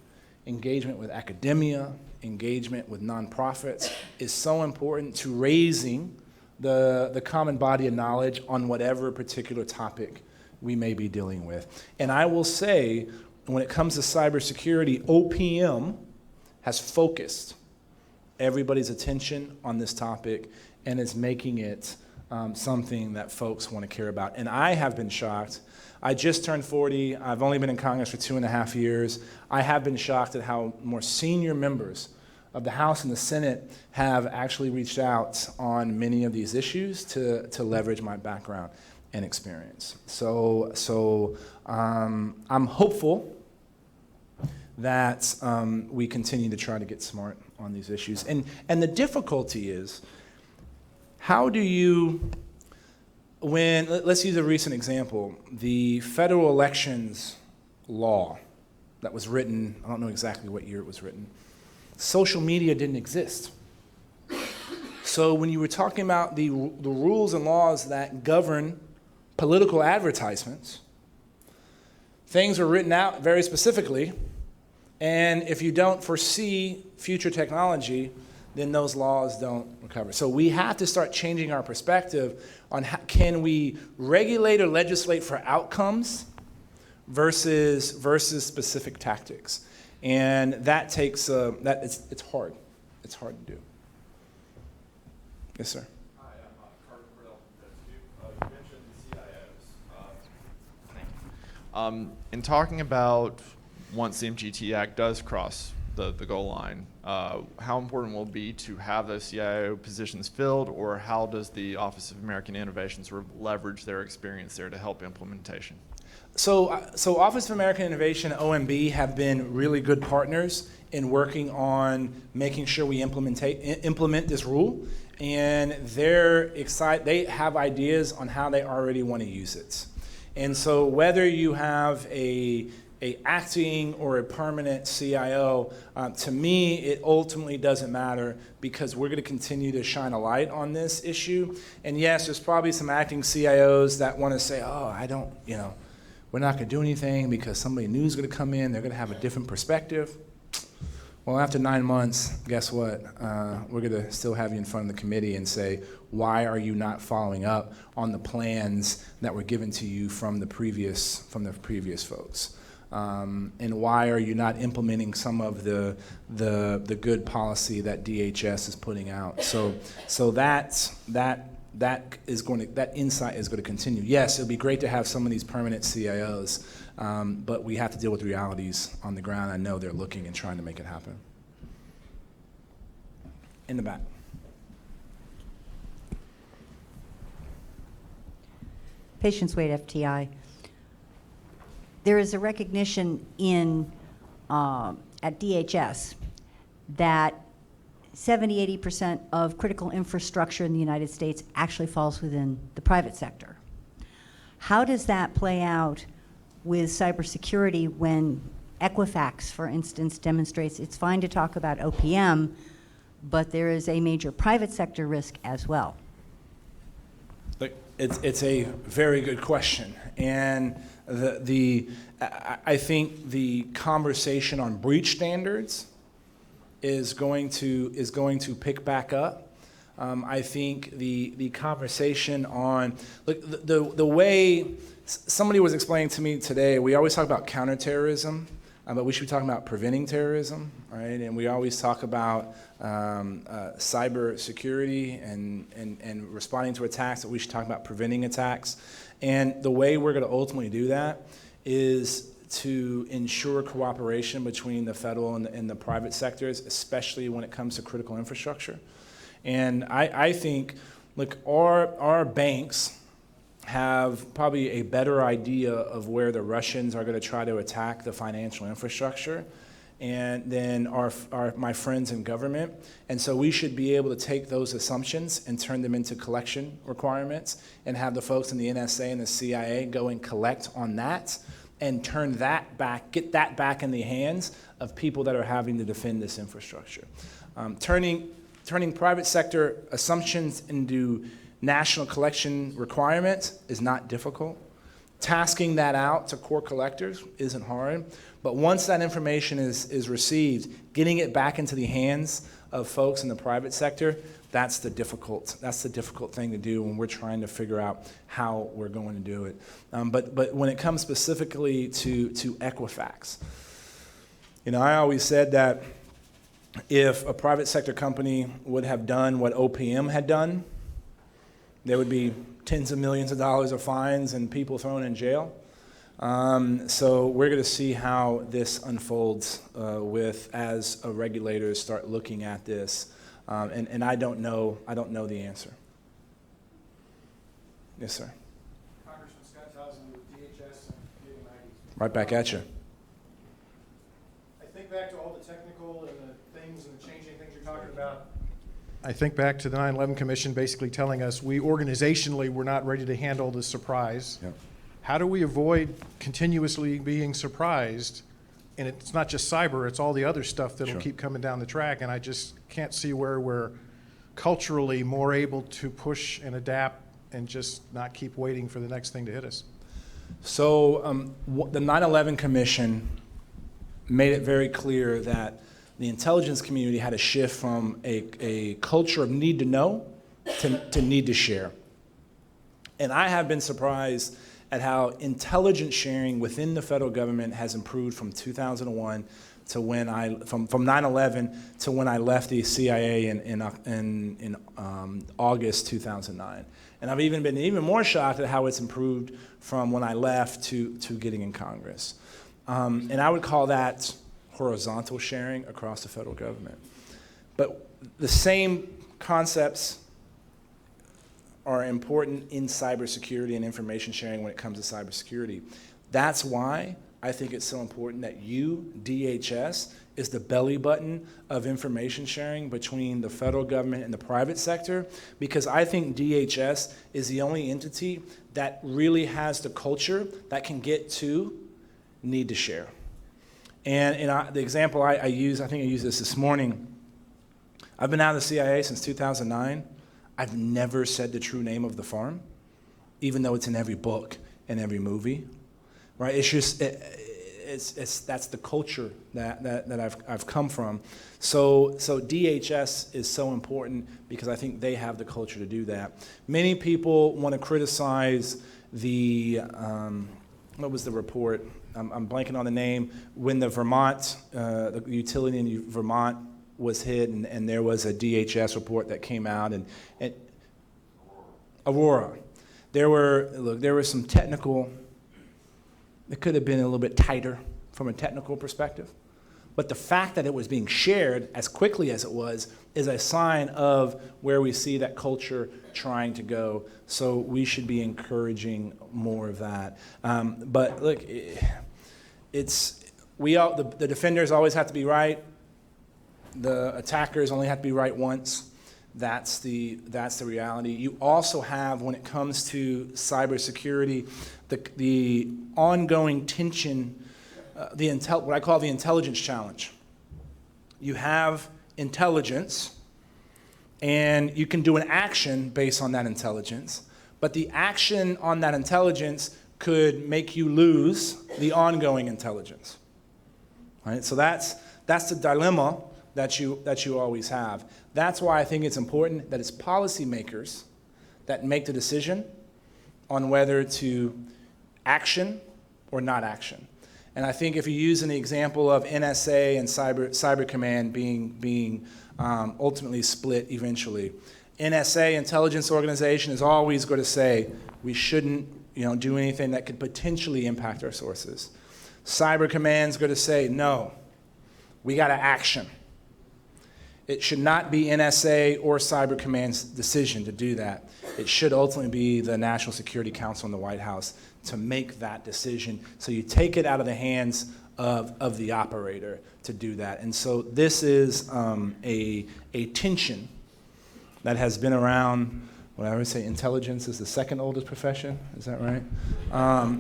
engagement with academia, engagement with nonprofits is so important to raising the common body of knowledge on whatever particular topic we may be dealing with. And I will say, when it comes to cybersecurity, OPM has focused everybody's attention on this topic and is making it something that folks want to care about. And I have been shocked. I just turned 40. I've only been in Congress for 2.5 years. I have been shocked at how more senior members of the House and the Senate have actually reached out on many of these issues to leverage my background and experience. So I'm hopeful that we continue to try to get smart on these issues. And the difficulty is, how do you let's use a recent example, the federal elections law that was written, I don't know exactly what year it was written, social media didn't exist. So when you were talking about the rules and laws that govern political advertisements, things are written out very specifically, and if you don't foresee future technology, then those laws don't recover. So we have to start changing our perspective on how, can we regulate or legislate for outcomes versus specific tactics, and that takes it's hard. It's hard to do. Yes, sir. Hi, I'm Carter Brill. You mentioned the CIOs. In talking about once the MGT Act does cross the goal line, how important will it be to have those CIO positions filled, or how does the Office of American Innovation sort of leverage their experience there to help implementation? So Office of American Innovation, OMB, have been really good partners in working on making sure we implement this rule. And they're excited, they have ideas on how they already want to use it. And so whether you have a acting or a permanent CIO, to me, it ultimately doesn't matter, because we're going to continue to shine a light on this issue. And yes, there's probably some acting CIOs that want to say, oh, we're not going to do anything because somebody new is going to come in, they're going to have a different perspective. Well, after 9 months, guess what? We're going to still have you in front of the committee and say, why are you not following up on the plans that were given to you from the previous folks? And why are you not implementing some of the good policy that DHS is putting out? So that insight is going to continue. Yes, it'll be great to have some of these permanent CIOs, but we have to deal with realities on the ground. I know they're looking and trying to make it happen. In the back. Patience Wade, FTI. There is a recognition at DHS that 70–80% of critical infrastructure in the United States actually falls within the private sector. How does that play out with cybersecurity when Equifax, for instance, demonstrates it's fine to talk about OPM, but there is a major private sector risk as well? It's a very good question, and I think the conversation on breach standards is going to pick back up. I think the conversation on the way somebody was explaining to me today, we always talk about counterterrorism, but we should be talking about preventing terrorism, right? And we always talk about cybersecurity and responding to attacks, but we should talk about preventing attacks. And the way we're going to ultimately do that is to ensure cooperation between the federal and the private sectors, especially when it comes to critical infrastructure. And I think, look, our banks have probably a better idea of where the Russians are going to try to attack the financial infrastructure and then my friends in government. And so we should be able to take those assumptions and turn them into collection requirements and have the folks in the NSA and the CIA go and collect on that and turn that back, get that back in the hands of people that are having to defend this infrastructure. Turning private sector assumptions into national collection requirements is not difficult. Tasking that out to core collectors isn't hard. But once that information is received, getting it back into the hands of folks in the private sector, that's the difficult thing to do when we're trying to figure out how we're going to do it. But when it comes specifically to Equifax, I always said that if a private sector company would have done what OPM had done, there would be tens of millions of dollars of fines and people thrown in jail. So we're going to see how this unfolds as regulators start looking at this, and I don't know the answer. Yes, sir. Congressman Scott Townsend with DHS and Getting IDs. Right back at you. I think back to all the technical and the things and the changing things you're talking about. I think back to the 9/11 Commission basically telling us we organizationally were not ready to handle the surprise. Yep. How do we avoid continuously being surprised? And it's not just cyber, it's all the other stuff that'll Sure. keep coming down the track. And I just can't see where we're culturally more able to push and adapt and just not keep waiting for the next thing to hit us. So the 9/11 Commission made it very clear that the intelligence community had to shift from a culture of need to know to need to share. And I have been surprised at how intelligence sharing within the federal government has improved from 2001 to when from 9/11 to when I left the CIA in August 2009. And I've even been even more shocked at how it's improved from when I left to getting in Congress. And I would call that horizontal sharing across the federal government. But the same concepts are important in cybersecurity and information sharing when it comes to cybersecurity. That's why I think it's so important that DHS, is the belly button of information sharing between the federal government and the private sector, because I think DHS is the only entity that really has the culture that can get to need to share. And the example I use, I think I used this morning, I've been out of the CIA since 2009. I've never said the true name of the farm, even though it's in every book and every movie, right? It's just, that's the culture that I've come from. So DHS is so important because I think they have the culture to do that. Many people want to criticize the, what was the report? I'm blanking on the name. When the Vermont, the utility in Vermont was hit, and there was a DHS report that came out, and Aurora. There were some technical, it could have been a little bit tighter from a technical perspective. But the fact that it was being shared as quickly as it was is a sign of where we see that culture trying to go. So we should be encouraging more of that. But look, the defenders always have to be right. The attackers only have to be right once. That's the reality. You also have, when it comes to cybersecurity, the ongoing tension, what I call the intelligence challenge. You have intelligence, and you can do an action based on that intelligence, but the action on that intelligence could make you lose the ongoing intelligence. Right? So that's the dilemma that you always have. That's why I think it's important that it's policymakers that make the decision on whether to action or not action. And I think if you use an example of NSA and Cyber Command being ultimately split eventually, NSA, intelligence organization, is always going to say we shouldn't do anything that could potentially impact our sources. Cyber Command's going to say no, we got to action. It should not be NSA or Cyber Command's decision to do that. It should ultimately be the National Security Council in the White House to make that decision. So you take it out of the hands of the operator to do that. And so this is a tension that has been around. What I would say, intelligence is the second oldest profession. Is that right?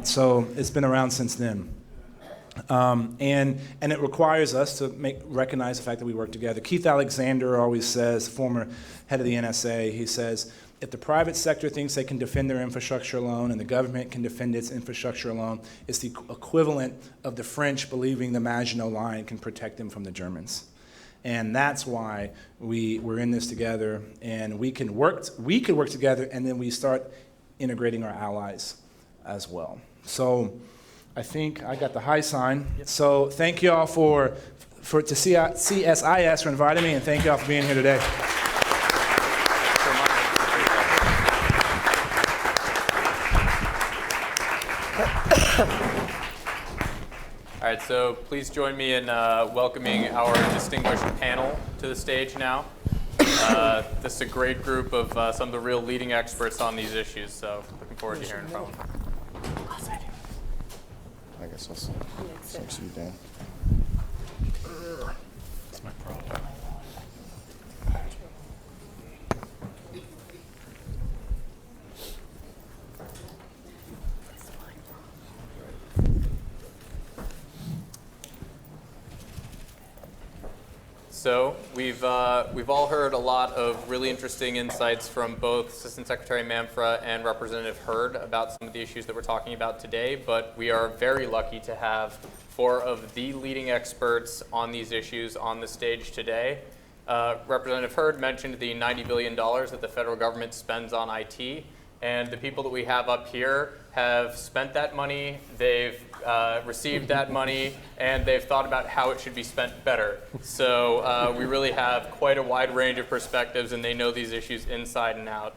So it's been around since then. And it requires us to recognize the fact that we work together. Keith Alexander always says, former head of the NSA, he says, if the private sector thinks they can defend their infrastructure alone and the government can defend its infrastructure alone, it's the equivalent of the French believing the Maginot Line can protect them from the Germans. And that's why we're in this together, and we could work together, and then we start integrating our allies as well. So I think I got the high sign. Yep. So thank you all to CSIS for inviting me, and thank you all for being here today. All right, so please join me in welcoming our distinguished panel to the stage now. This is a great group of some of the real leading experts on these issues, so looking forward to hearing from them. I guess I'll sit you down. That's my problem. So we've all heard a lot of really interesting insights from both Assistant Secretary Manfra and Representative Hurd about some of the issues that we're talking about today, but we are very lucky to have 4 of the leading experts on these issues on the stage today. Representative Hurd mentioned the $90 billion that the federal government spends on IT, and the people that we have up here have spent that money, they've received that money, and they've thought about how it should be spent better. So we really have quite a wide range of perspectives, and they know these issues inside and out.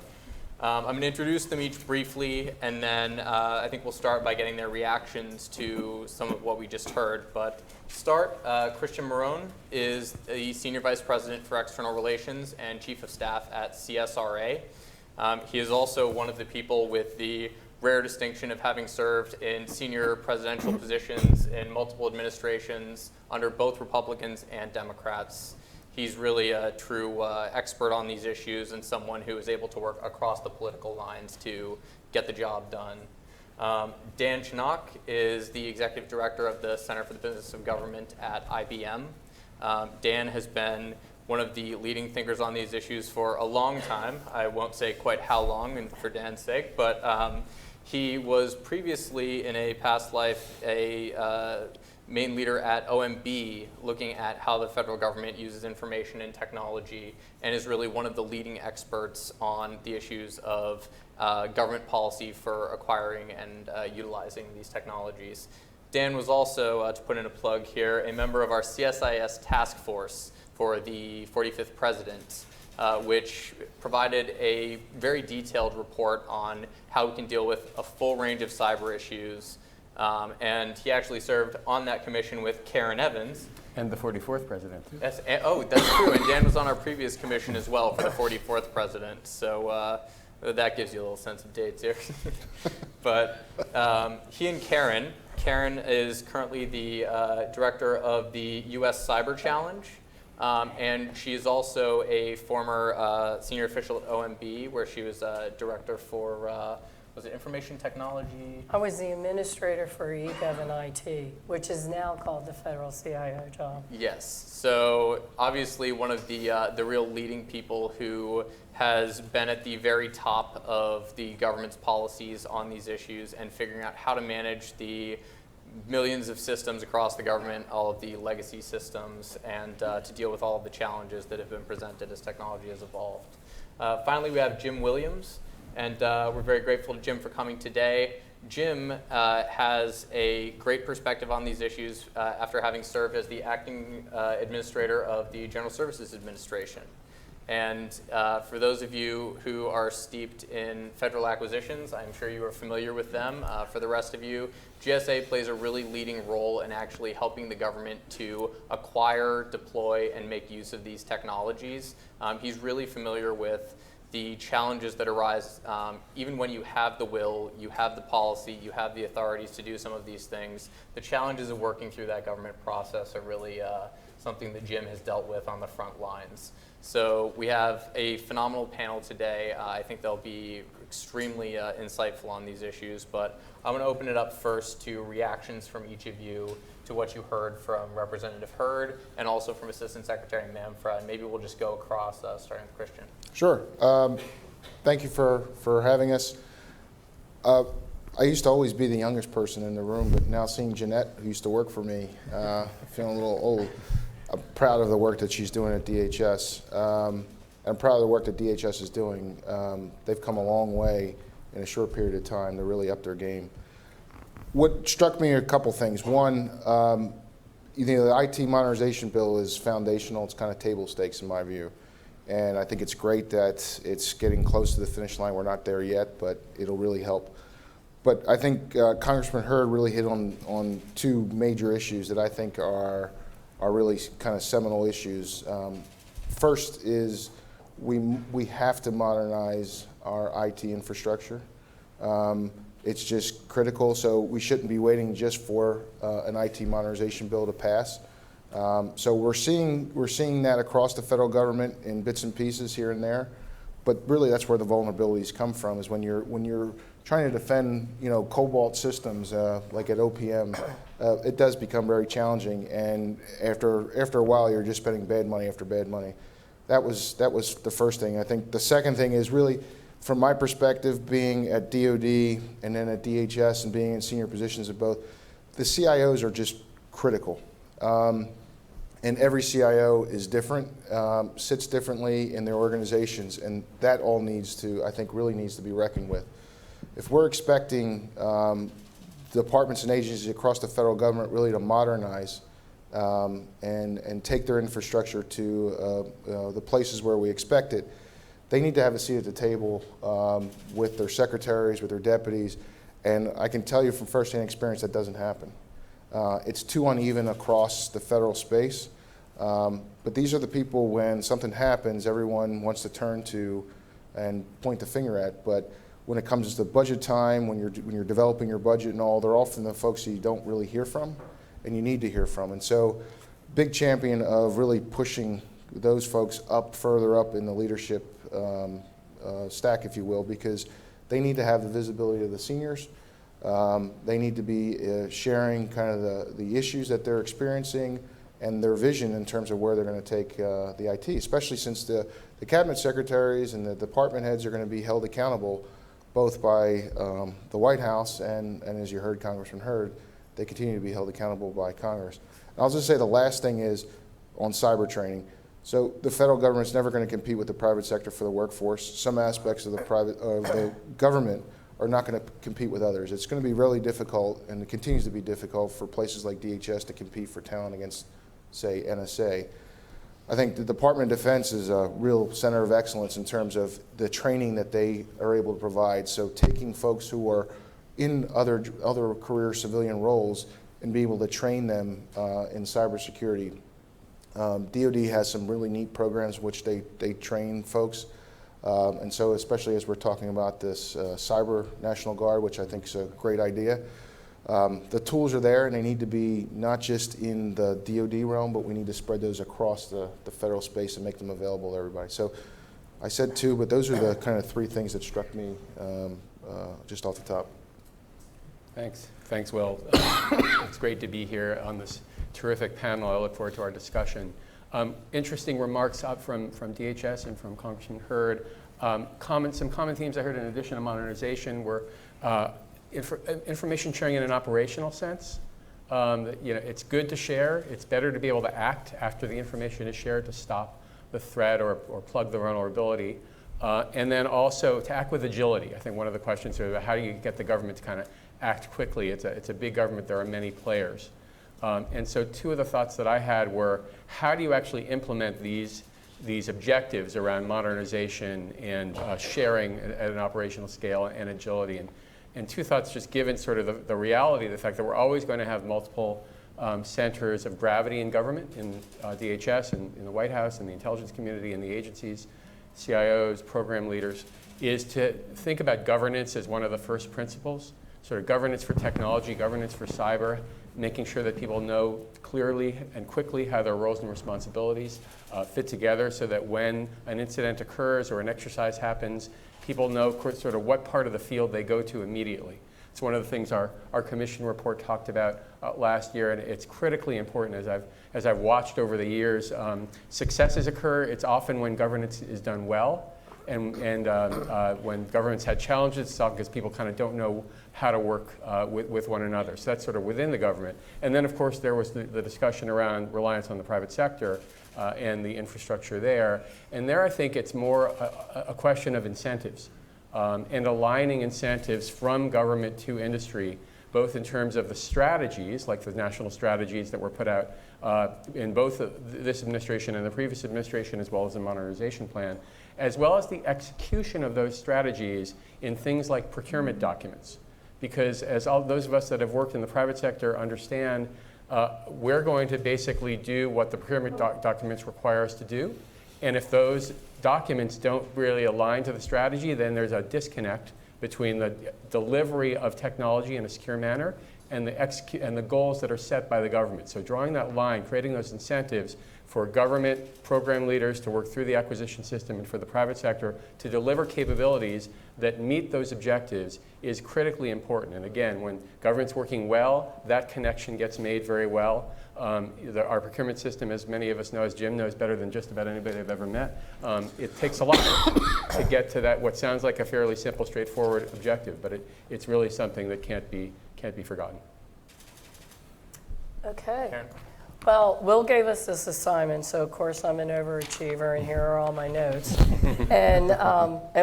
I'm going to introduce them each briefly, and then I think we'll start by getting their reactions to some of what we just heard. But to start, Christian Marone is the Senior Vice President for External Relations and Chief of Staff at CSRA. He is also one of the people with the rare distinction of having served in senior presidential positions in multiple administrations under both Republicans and Democrats. He's really a true expert on these issues and someone who is able to work across the political lines to get the job done. Dan Shinnok is the Executive Director of the Center for the Business of Government at IBM. Dan has been one of the leading thinkers on these issues for a long time. I won't say quite how long, and for Dan's sake, but he was previously, in a past life, a main leader at OMB, looking at how the federal government uses information and technology, and is really one of the leading experts on the issues of government policy for acquiring and utilizing these technologies. Dan was also, to put in a plug here, a member of our CSIS task force for the 45th president, which provided a very detailed report on how we can deal with a full range of cyber issues. And he actually served on that commission with Karen Evans. And the 44th president, too. That's true. And Dan was on our previous commission as well for the 44th president. So that gives you a little sense of dates here. But he and Karen is currently the director of the U.S. Cyber Challenge. And she is also a former senior official at OMB, where she was director for, was it information technology? I was the administrator for eGov and IT, which is now called the federal CIO job. Yes. So obviously one of the real leading people who has been at the very top of the government's policies on these issues and figuring out how to manage the millions of systems across the government, all of the legacy systems, and to deal with all of the challenges that have been presented as technology has evolved. Finally, we have Jim Williams, and we're very grateful to Jim for coming today. Jim has a great perspective on these issues after having served as the acting administrator of the General Services Administration. And for those of you who are steeped in federal acquisitions, I'm sure you are familiar with them. For the rest of you, GSA plays a really leading role in actually helping the government to acquire, deploy, and make use of these technologies. He's really familiar with the challenges that arise even when you have the will, you have the policy, you have the authorities to do some of these things. The challenges of working through that government process are really something that Jim has dealt with on the front lines. So we have a phenomenal panel today. I think they'll be extremely insightful on these issues, but I'm going to open it up first to reactions from each of you to what you heard from Representative Hurd and also from Assistant Secretary Manfra, and maybe we'll just go across, starting with Christian. Sure. Thank you for having us. I used to always be the youngest person in the room, but now seeing Jeanette, who used to work for me, feeling a little old. I'm proud of the work that she's doing at DHS. I'm proud of the work that DHS is doing. They've come a long way in a short period of time to really up their game. What struck me are a couple things. One, the IT modernization bill is foundational. It's kind of table stakes in my view. And I think it's great that it's getting close to the finish line. We're not there yet, but it'll really help. But I think Congressman Hurd really hit on two major issues that I think are really kind of seminal issues. First is we have to modernize our IT infrastructure. It's just critical, so we shouldn't be waiting just for an IT modernization bill to pass. So we're seeing that across the federal government in bits and pieces here and there, But really, that's where the vulnerabilities come from, is when you're trying to defend, cobalt systems like at OPM, it does become very challenging. And after a while, you're just spending bad money after bad money. That was the first thing. I think the second thing is really, from my perspective, being at DoD and then at DHS and being in senior positions at both, the CIOs are just critical. And every CIO is different, sits differently in their organizations, and that all really needs to be reckoned with. If we're expecting departments and agencies across the federal government really to modernize and take their infrastructure to the places where we expect it, they need to have a seat at the table with their secretaries, with their deputies, and I can tell you from firsthand experience that doesn't happen. It's too uneven across the federal space, but these are the people, when something happens, everyone wants to turn to and point the finger at. But when it comes to budget time, when you're developing your budget and all, they're often the folks that you don't really hear from, and you need to hear from. And so, big champion of really pushing those folks further up in the leadership stack, if you will, because they need to have the visibility of the seniors. They need to be sharing kind of the issues that they're experiencing and their vision in terms of where they're going to take the IT, especially since the cabinet secretaries and the department heads are going to be held accountable both by the White House and as you heard Congressman Hurd, they continue to be held accountable by Congress. And I'll just say the last thing is on cyber training. So the federal government's never going to compete with the private sector for the workforce. Some aspects of the government are not going to compete with others. It's going to be really difficult, and it continues to be difficult for places like DHS to compete for talent against, say, NSA. I think the Department of Defense is a real center of excellence in terms of the training that they are able to provide. So taking folks who are in other career civilian roles and be able to train them in cybersecurity. DoD has some really neat programs which they train folks. And so especially as we're talking about this Cyber National Guard, which I think is a great idea, the tools are there, and they need to be not just in the DoD realm, but we need to spread those across the federal space and make them available to everybody. So I said two, but those are the kind of three things that struck me just off the top. Thanks, Will. It's great to be here on this terrific panel. I look forward to our discussion. Interesting remarks up from DHS and from Congressman Hurd. Some common themes I heard in addition to modernization were information sharing in an operational sense. It's good to share. It's better to be able to act after the information is shared to stop the threat or plug the vulnerability. And then also to act with agility. I think one of the questions is how do you get the government to kind of act quickly? It's a big government. There are many players. And so two of the thoughts that I had were, how do you actually implement these objectives around modernization and sharing at an operational scale and agility? And two thoughts just given sort of the reality of the fact that we're always going to have multiple centers of gravity in government, in DHS and in the White House and the intelligence community and the agencies, CIOs, program leaders, is to think about governance as one of the first principles, sort of governance for technology, governance for cyber, making sure that people know clearly and quickly how their roles and responsibilities fit together so that when an incident occurs or an exercise happens, people know sort of what part of the field they go to immediately. It's one of the things our commission report talked about last year, and it's critically important as I've watched over the years. Successes occur, it's often when governance is done well, and when governments had challenges, it's often because people kind of don't know how to work with one another. So that's sort of within the government. And then, of course, there was the discussion around reliance on the private sector and the infrastructure there. And there, I think it's more a question of incentives and aligning incentives from government to industry, both in terms of the strategies, like the national strategies that were put out in both this administration and the previous administration, as well as the modernization plan, as well as the execution of those strategies in things like procurement documents. Because as all those of us that have worked in the private sector understand, we're going to basically do what the procurement documents require us to do. And if those documents don't really align to the strategy, then there's a disconnect between the delivery of technology in a secure manner and the goals that are set by the government. So drawing that line, creating those incentives for government program leaders to work through the acquisition system and for the private sector to deliver capabilities that meet those objectives is critically important. And again, when government's working well, that connection gets made very well. Our procurement system, as many of us know, as Jim knows better than just about anybody I've ever met, it takes a lot to get to that, what sounds like a fairly simple, straightforward objective, but it's really something that can't be forgotten. Okay. Karen? Well, Will gave us this assignment, so of course I'm an overachiever, and here are all my notes. And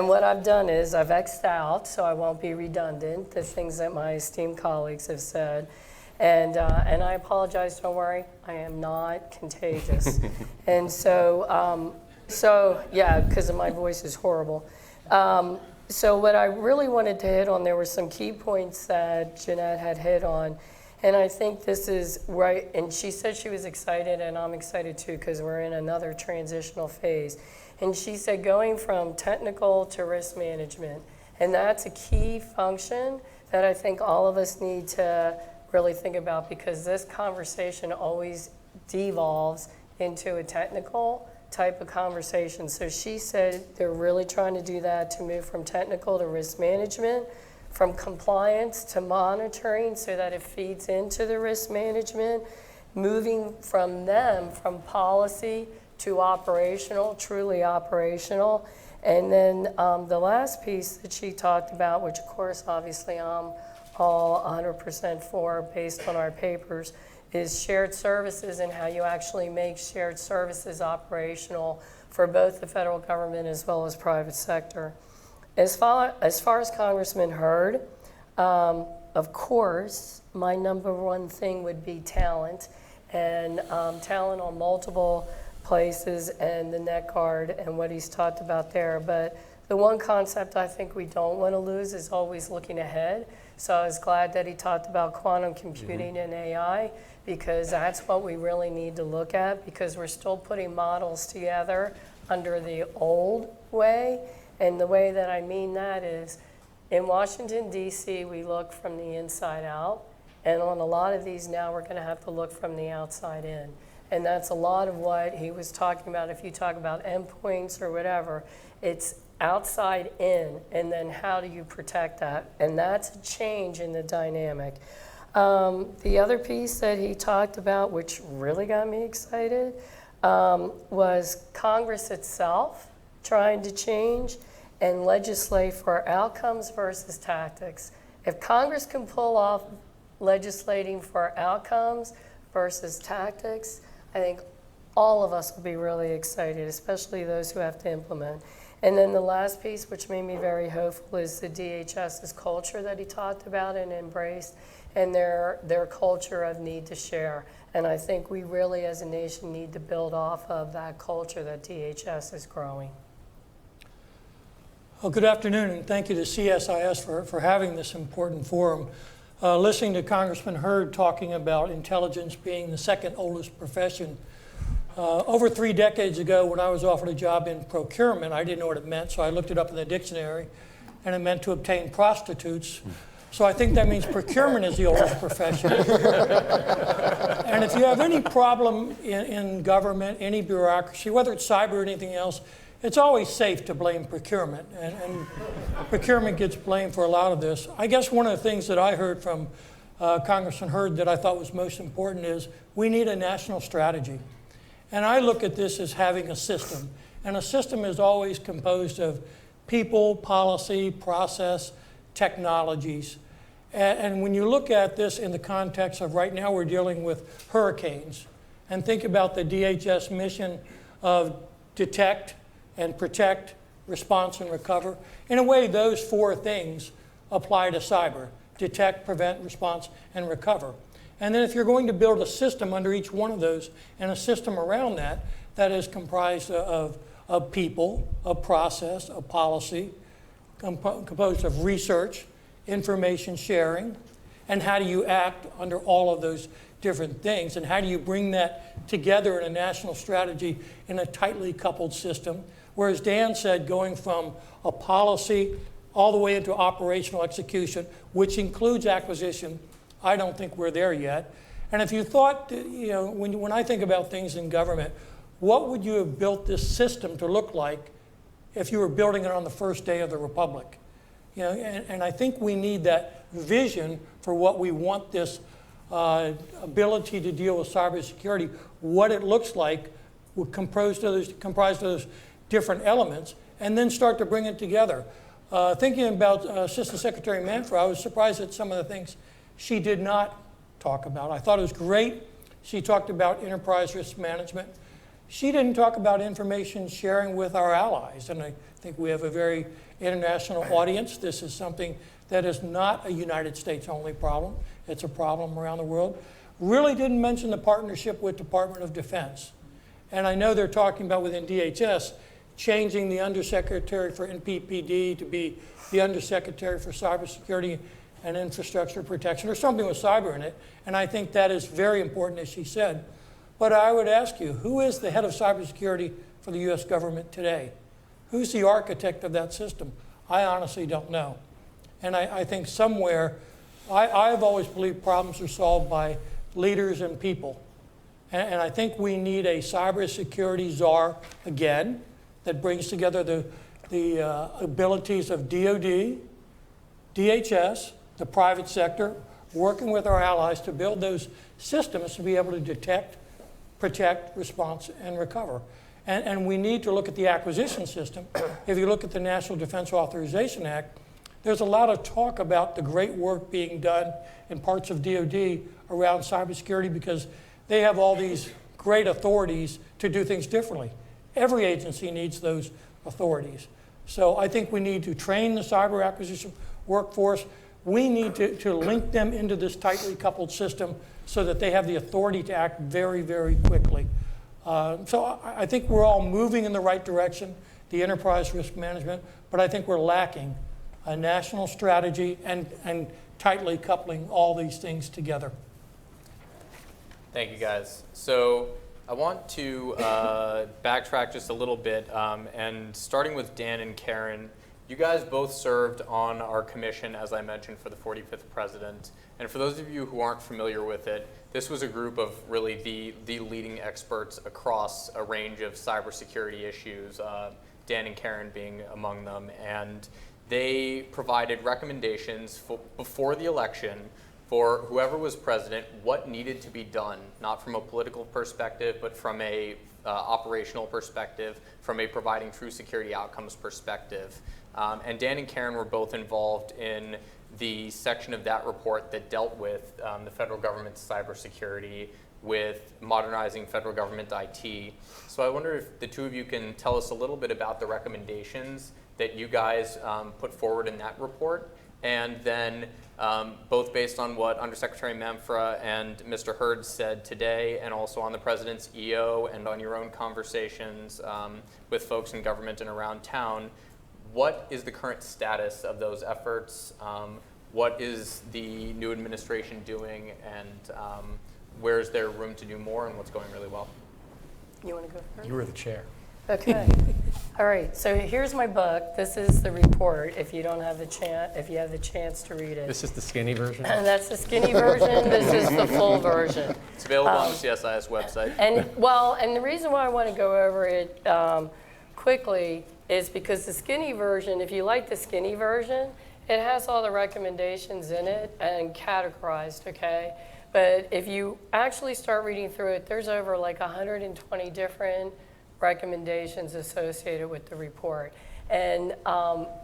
what I've done is I've X'd out, so I won't be redundant, the things that my esteemed colleagues have said. And I apologize, don't worry, I am not contagious. And so yeah, because my voice is horrible. So what I really wanted to hit on, there were some key points that Jeanette had hit on. And I think this is right, and she said she was excited, and I'm excited too, because we're in another transitional phase. And she said going from technical to risk management. And that's a key function that I think all of us need to really think about, because this conversation always devolves into a technical type of conversation. So she said they're really trying to do that, to move from technical to risk management, from compliance to monitoring, so that it feeds into the risk management, moving from policy to operational, truly operational. And then the last piece that she talked about, which of course obviously I'm all 100% for based on our papers, is shared services and how you actually make shared services operational for both the federal government as well as private sector. As far as Congressman Hurd, of course, my number one thing would be talent, and talent on multiple places, and the net guard and what he's talked about there. But the one concept I think we don't want to lose is always looking ahead. So I was glad that he talked about quantum computing and AI, because that's what we really need to look at, because we're still putting models together under the old way. And the way that I mean that is, in Washington, D.C., we look from the inside out. And on a lot of these now, we're going to have to look from the outside in. And that's a lot of what he was talking about. If you talk about endpoints or whatever, it's outside in, and then how do you protect that? And that's a change in the dynamic. The other piece that he talked about, which really got me excited, was Congress itself trying to change and legislate for outcomes versus tactics. If Congress can pull off legislating for outcomes versus tactics, I think all of us will be really excited, especially those who have to implement. And then the last piece, which made me very hopeful, is the DHS's culture that he talked about and embraced, and their culture of need to share. And I think we really, as a nation, need to build off of that culture that DHS is growing. Well, good afternoon, and thank you to CSIS for having this important forum. Listening to Congressman Hurd talking about intelligence being the second oldest profession. Over 3 decades ago, when I was offered a job in procurement, I didn't know what it meant, so I looked it up in the dictionary, and it meant to obtain prostitutes. So I think that means procurement is the oldest profession. And if you have any problem in government, any bureaucracy, whether it's cyber or anything else, it's always safe to blame procurement, and procurement gets blamed for a lot of this. I guess one of the things that I heard from Congressman Hurd that I thought was most important is we need a national strategy. And I look at this as having a system, and a system is always composed of people, policy, process, technologies. And when you look at this in the context of right now we're dealing with hurricanes, and think about the DHS mission of detect and protect, response, and recover. In a way, those 4 things apply to cyber: detect, prevent, response, and recover. And then if you're going to build a system under each one of those, and a system around that, that is comprised of people, of process, of policy, composed of research, information sharing, and how do you act under all of those different things, and how do you bring that together in a national strategy in a tightly coupled system. Whereas Dan said, going from a policy all the way into operational execution, which includes acquisition, I don't think we're there yet. And if you thought, when I think about things in government, what would you have built this system to look like if you were building it on the first day of the Republic? You know, and I think we need that vision for what we want this ability to deal with cybersecurity, what it looks like, comprised of those different elements, and then start to bring it together. Thinking about Assistant Secretary Manfra, I was surprised at some of the things she did not talk about. I thought it was great. She talked about enterprise risk management. She didn't talk about information sharing with our allies, and I think we have a very international audience. This is something that is not a United States only problem. It's a problem around the world. Really didn't mention the partnership with Department of Defense. And I know they're talking about within DHS changing the Undersecretary for NPPD to be the Undersecretary for Cybersecurity and Infrastructure Protection, or something with cyber in it. And I think that is very important, as she said. But I would ask you, who is the head of cybersecurity for the US government today? Who's the architect of that system? I honestly don't know. And I think somewhere, I've always believed problems are solved by leaders and people. And I think we need a cybersecurity czar again that brings together the abilities of DoD, DHS, the private sector, working with our allies to build those systems to be able to detect, protect, response, and recover. And we need to look at the acquisition system. If you look at the National Defense Authorization Act, there's a lot of talk about the great work being done in parts of DoD around cybersecurity because they have all these great authorities to do things differently. Every agency needs those authorities. So I think we need to train the cyber acquisition workforce. We need to link them into this tightly coupled system so that they have the authority to act very, very quickly. So I think we're all moving in the right direction, the enterprise risk management, but I think we're lacking a national strategy and tightly coupling all these things together. Thank you, guys. So I want to backtrack just a little bit, and starting with Dan and Karen, you guys both served on our commission, as I mentioned, for the 45th president. And for those of you who aren't familiar with it, this was a group of really the leading experts across a range of cybersecurity issues, Dan and Karen being among them. And they provided recommendations before the election for whoever was president, what needed to be done, not from a political perspective, but from a operational perspective, from a providing true security outcomes perspective. And Dan and Karen were both involved in the section of that report that dealt with the federal government's cybersecurity, with modernizing federal government IT. So I wonder if the two of you can tell us a little bit about the recommendations that you guys put forward in that report, and then both based on what Undersecretary Manfra and Mr. Hurd said today, and also on the President's EO and on your own conversations with folks in government and around town, what is the current status of those efforts? What is the new administration doing, and where is there room to do more, and what's going really well? You want to go first? You were the chair. Okay. All right. So here's my book. This is the report. If you don't have the chance, if you have the chance to read it. This is the skinny version? And that's the skinny version. This is the full version. It's available on the CSIS website. And the reason why I want to go over it quickly is because the skinny version, if you like the skinny version, it has all the recommendations in it and categorized, okay? But if you actually start reading through it, there's over like 120 different recommendations associated with the report. And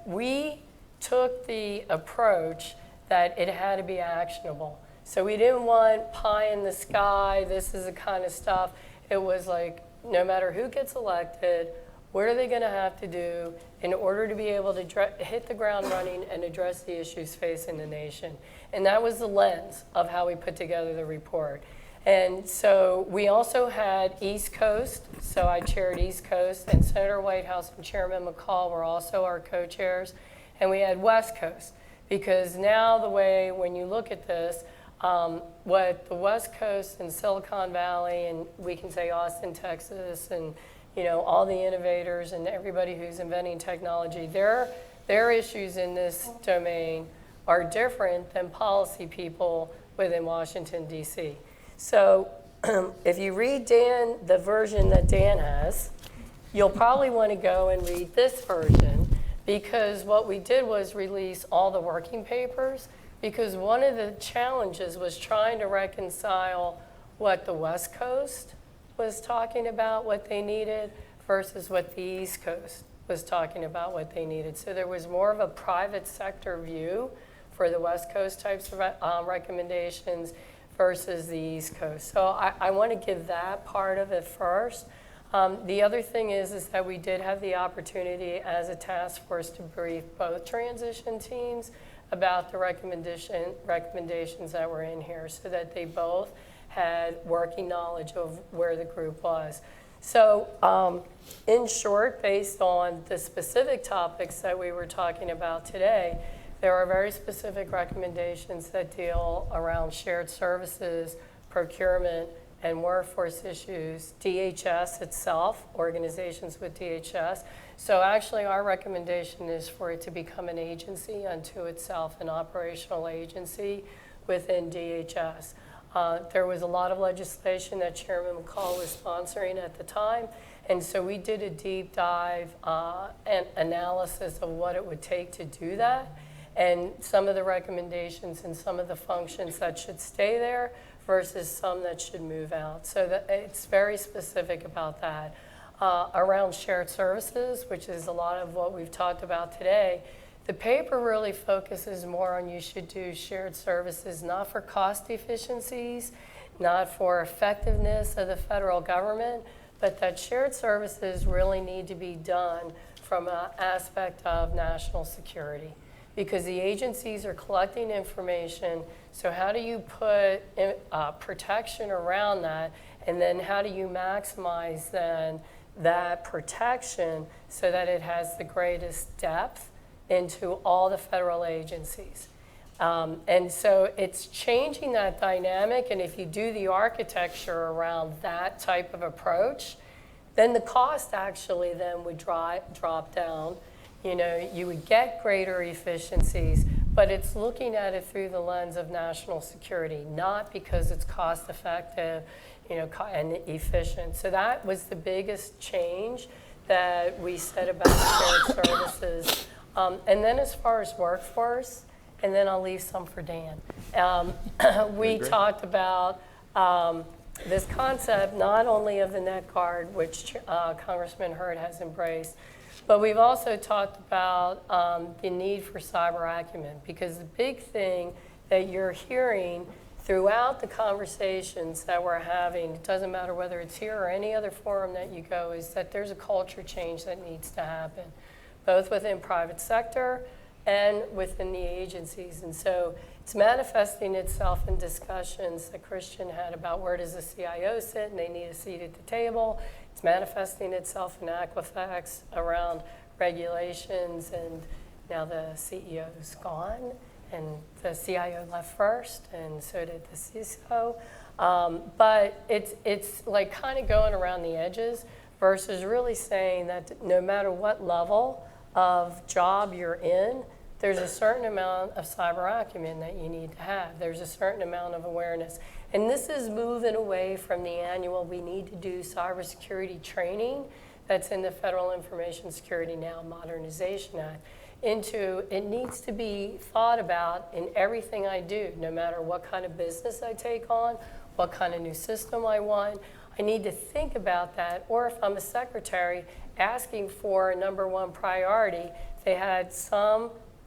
we took the approach that it had to be actionable. So we didn't want pie in the sky, this is the kind of stuff. It was like, no matter who gets elected, what are they going to have to do in order to be able to hit the ground running and address the issues facing the nation? And that was the lens of how we put together the report. And so we also had East Coast, so I chaired East Coast, and Senator Whitehouse and Chairman McCall were also our co-chairs. And we had West Coast, because now the way, when you look at this, what the West Coast and Silicon Valley, and we can say Austin, Texas, and all the innovators and everybody who's inventing technology, their issues in this domain are different than policy people within Washington, D.C. So if you read Dan, the version that Dan has, you'll probably want to go and read this version, because what we did was release all the working papers, because one of the challenges was trying to reconcile what the West Coast was talking about, what they needed, versus what the East Coast was talking about, what they needed. So there was more of a private sector view for the West Coast types of recommendations versus the East Coast. So I want to give that part of it first. The other thing is that we did have the opportunity as a task force to brief both transition teams about the recommendations that were in here, so that they both had working knowledge of where the group was. So in short, based on the specific topics that we were talking about today, there are very specific recommendations that deal around shared services, procurement, and workforce issues, DHS itself, organizations with DHS. So actually our recommendation is for it to become an agency unto itself, an operational agency within DHS. There was a lot of legislation that Chairman McCall was sponsoring at the time, and so we did a deep dive and analysis of what it would take to do that, and some of the recommendations and some of the functions that should stay there versus some that should move out. So that it's very specific about that. Around shared services, which is a lot of what we've talked about today, the paper really focuses more on you should do shared services not for cost efficiencies, not for effectiveness of the federal government, but that shared services really need to be done from an aspect of national security. Because the agencies are collecting information, so how do you put protection around that, and then how do you maximize then that protection so that it has the greatest depth into all the federal agencies. And so it's changing that dynamic, and if you do the architecture around that type of approach, then the cost actually then would drop down. You know, you would get greater efficiencies, but it's looking at it through the lens of national security, not because it's cost effective, you know, and efficient. So that was the biggest change that we said about shared services. And then as far as workforce, and then I'll leave some for Dan. We talked about this concept not only of the net guard, which Congressman Hurd has embraced, but we've also talked about the need for cyber acumen, because the big thing that you're hearing throughout the conversations that we're having, it doesn't matter whether it's here or any other forum that you go, is that there's a culture change that needs to happen, both within private sector and within the agencies. And so it's manifesting itself in discussions that Christian had about where does the CIO sit, and they need a seat at the table. It's manifesting itself in Equifax around regulations, and now the CEO's gone, and the CIO left first, and so did the CISO. But it's like kind of going around the edges versus really saying that no matter what level of job you're in, there's a certain amount of cyber acumen that you need to have. There's a certain amount of awareness. And this is moving away from the annual, we need to do cybersecurity training that's in the Federal Information Security Now Modernization Act, into it needs to be thought about in everything I do, no matter what kind of business I take on, what kind of new system I want. I need to think about that, or if I'm a secretary, asking for a number one priority, they had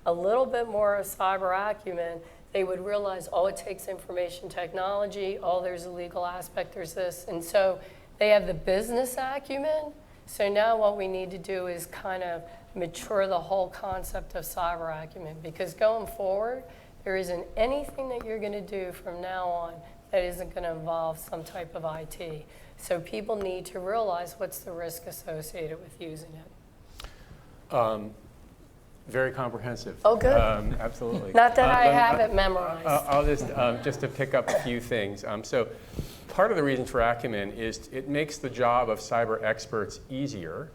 a little bit more of cyber acumen, they would realize, oh, it takes information technology, oh, there's a legal aspect, there's this. And so they have the business acumen. So now what we need to do is kind of mature the whole concept of cyber acumen, because going forward, there isn't anything that you're going to do from now on that isn't going to involve some type of IT. So people need to realize what's the risk associated with using it. Very comprehensive. Oh, good. Absolutely. Not that I have it memorized. I'll just to pick up a few things. So part of the reason for acumen is it makes the job of cyber experts easier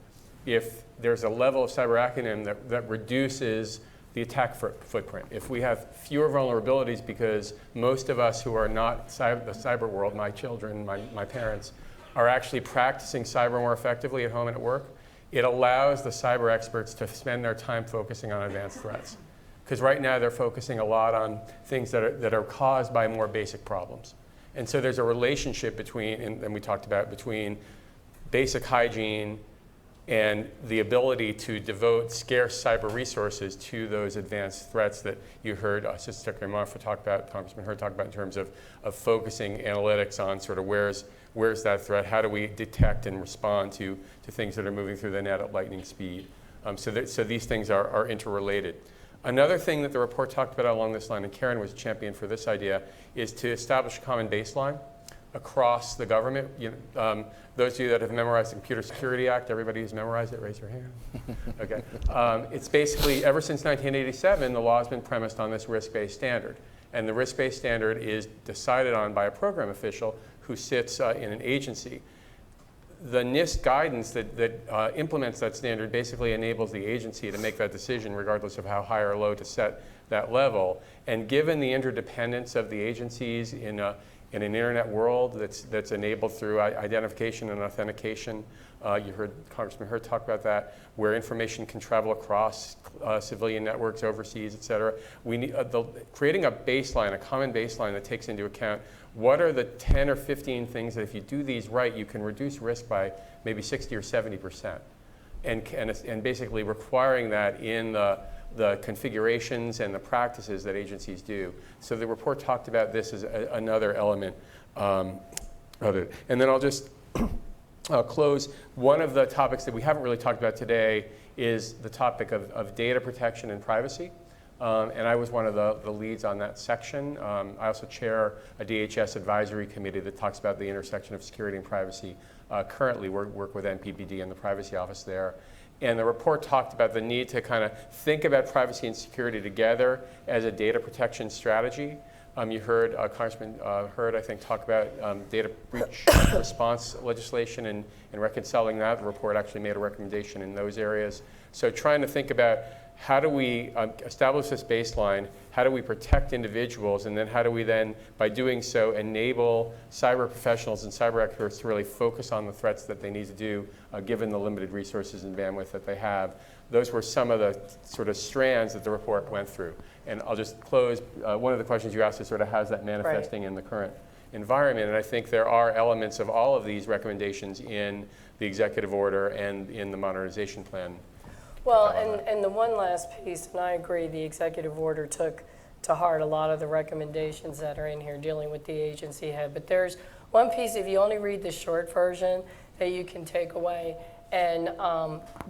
if there's a level of cyber acumen that reduces the attack footprint. If we have fewer vulnerabilities, because most of us who are not the cyber world, my children, my parents, are actually practicing cyber more effectively at home and at work, it allows the cyber experts to spend their time focusing on advanced threats. Because right now they're focusing a lot on things that are caused by more basic problems. And so there's a relationship between, and we talked about, between basic hygiene and the ability to devote scarce cyber resources to those advanced threats that you heard Assistant Secretary Marfa talk about, Congressman Hurd talk about, in terms of focusing analytics on sort of where's that threat, how do we detect and respond to things that are moving through the net at lightning speed. So these things are interrelated. Another thing that the report talked about along this line, and Karen was a champion for this idea, is to establish a common baseline across the government. Those of you that have memorized the Computer Security Act, everybody who's memorized it, raise your hand. Okay. It's basically, ever since 1987, the law has been premised on this risk-based standard. And the risk-based standard is decided on by a program official who sits in an agency. The NIST guidance that implements that standard basically enables the agency to make that decision regardless of how high or low to set that level. And given the interdependence of the agencies in an internet world that's enabled through identification and authentication, you heard Congressman Hurd talk about that, where information can travel across civilian networks overseas, et cetera. We need creating a baseline, a common baseline that takes into account what are the 10 or 15 things that if you do these right, you can reduce risk by maybe 60 or 70%. And basically requiring that in the configurations and the practices that agencies do. So the report talked about this as another element of it. And then I'll just close. One of the topics that we haven't really talked about today is the topic of data protection and privacy. And I was one of the leads on that section. I also chair a DHS advisory committee that talks about the intersection of security and privacy. Currently, work with NPPD and the privacy office there. And the report talked about the need to kind of think about privacy and security together as a data protection strategy. You heard Congressman Hurd, I think, talk about data breach response legislation and reconciling that. The report actually made a recommendation in those areas. So trying to think about how do we establish this baseline, how do we protect individuals, and then how do we then, by doing so, enable cyber professionals and cyber experts to really focus on the threats that they need to do, given the limited resources and bandwidth that they have. Those were some of the sort of strands that the report went through. And I'll just close. One of the questions you asked is sort of how's that manifesting in the current environment? And I think there are elements of all of these recommendations in the executive order and in the modernization plan. Well, and the one last piece, and I agree, the executive order took to heart a lot of the recommendations that are in here dealing with the agency head. But there's one piece, if you only read the short version, that you can take away. And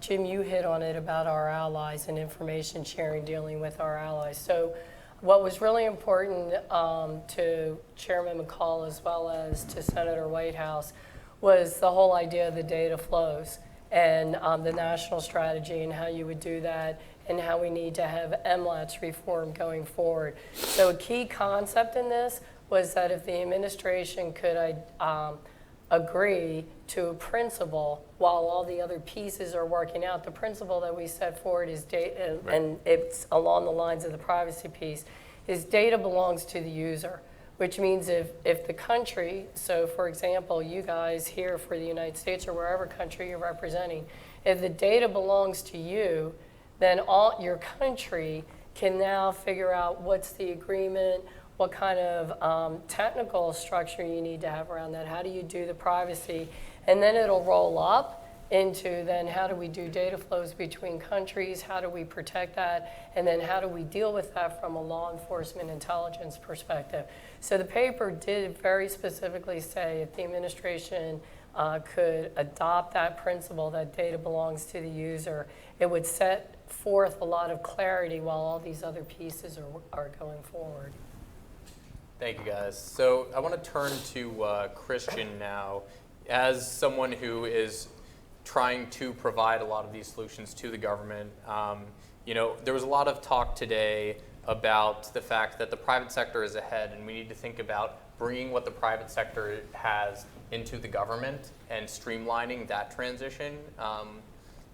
Jim, you hit on it about our allies and information sharing dealing with our allies. So what was really important to Chairman McCall as well as to Senator Whitehouse was the whole idea of the data flows and the national strategy and how you would do that and how we need to have MLATs reform going forward. So a key concept in this was that if the administration could agree to a principle while all the other pieces are working out, the principle that we set forward is data, and it's along the lines of the privacy piece, is data belongs to the user. Which means if the country, so for example, you guys here for the United States or wherever country you're representing, if the data belongs to you, then all your country can now figure out what's the agreement, what kind of technical structure you need to have around that, how do you do the privacy, and then it'll roll up into then how do we do data flows between countries, how do we protect that, and then how do we deal with that from a law enforcement intelligence perspective. So the paper did very specifically say if the administration could adopt that principle that data belongs to the user, it would set forth a lot of clarity while all these other pieces are going forward. Thank you, guys. So I want to turn to Christian now. As someone who is trying to provide a lot of these solutions to the government, there was a lot of talk today about the fact that the private sector is ahead and we need to think about bringing what the private sector has into the government and streamlining that transition.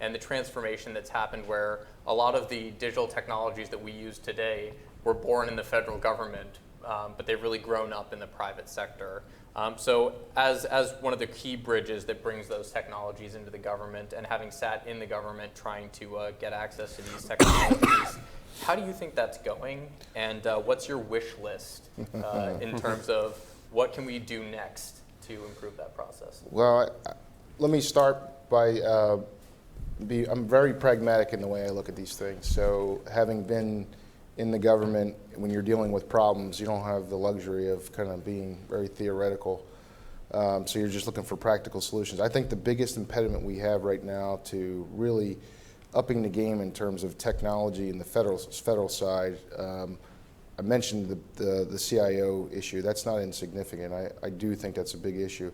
and the transformation that's happened where a lot of the digital technologies that we use today were born in the federal government, but they've really grown up in the private sector. So as one of the key bridges that brings those technologies into the government, and having sat in the government trying to get access to these technologies, how do you think that's going? And what's your wish list in terms of what can we do next to improve that process? Well, let me start by, I'm very pragmatic in the way I look at these things. So having been in the government, when you're dealing with problems, you don't have the luxury of kind of being very theoretical. So you're just looking for practical solutions. I think the biggest impediment we have right now to really upping the game in terms of technology in the federal side, I mentioned the CIO issue. That's not insignificant. I do think that's a big issue.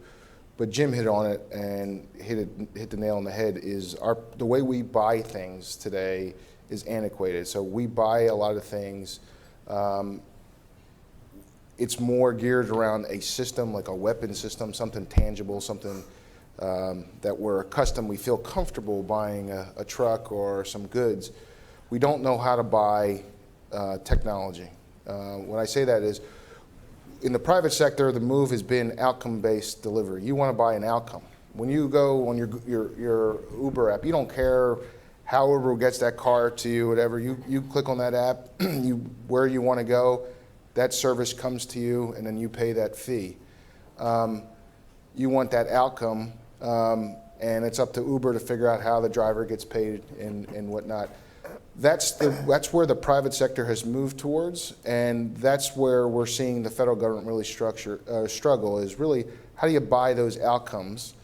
But Jim hit on it and hit the nail on the head. Is the way we buy things today is antiquated. So we buy a lot of things. It's more geared around a system, like a weapon system, something tangible, something that we're accustomed. We feel comfortable buying a truck or some goods. We don't know how to buy technology. When I say that is, in the private sector, the move has been outcome-based delivery. You want to buy an outcome. When you go on your Uber app, you don't care how Uber gets that car to you, whatever. You click on that app, where you want to go, that service comes to you, and then you pay that fee. You want that outcome, and it's up to Uber to figure out how the driver gets paid and whatnot. That's where the private sector has moved towards, and that's where we're seeing the federal government really struggle, is really how do you buy those outcomes?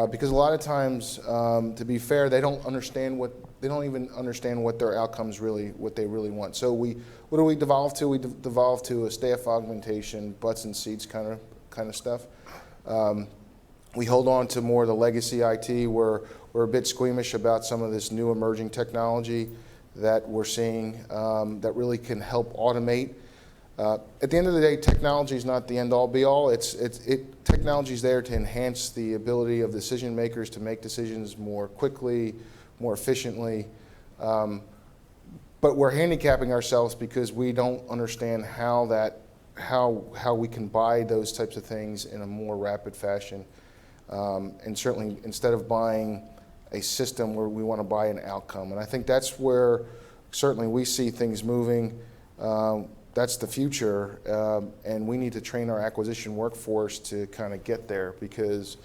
Because a lot of times, to be fair, they don't even understand what their outcomes what they really want. So what do we devolve to? We devolve to a staff augmentation, butts and seats kind of stuff. We hold on to more of the legacy IT. We're a bit squeamish about some of this new emerging technology that we're seeing that really can help automate. At the end of the day, technology is not the end-all, be-all. Technology is there to enhance the ability of decision makers to make decisions more quickly, more efficiently. But we're handicapping ourselves because we don't understand how we can buy those types of things in a more rapid fashion. And certainly, instead of buying a system, where we want to buy an outcome. And I think that's where certainly we see things moving. That's the future, and we need to train our acquisition workforce to kind of get there, because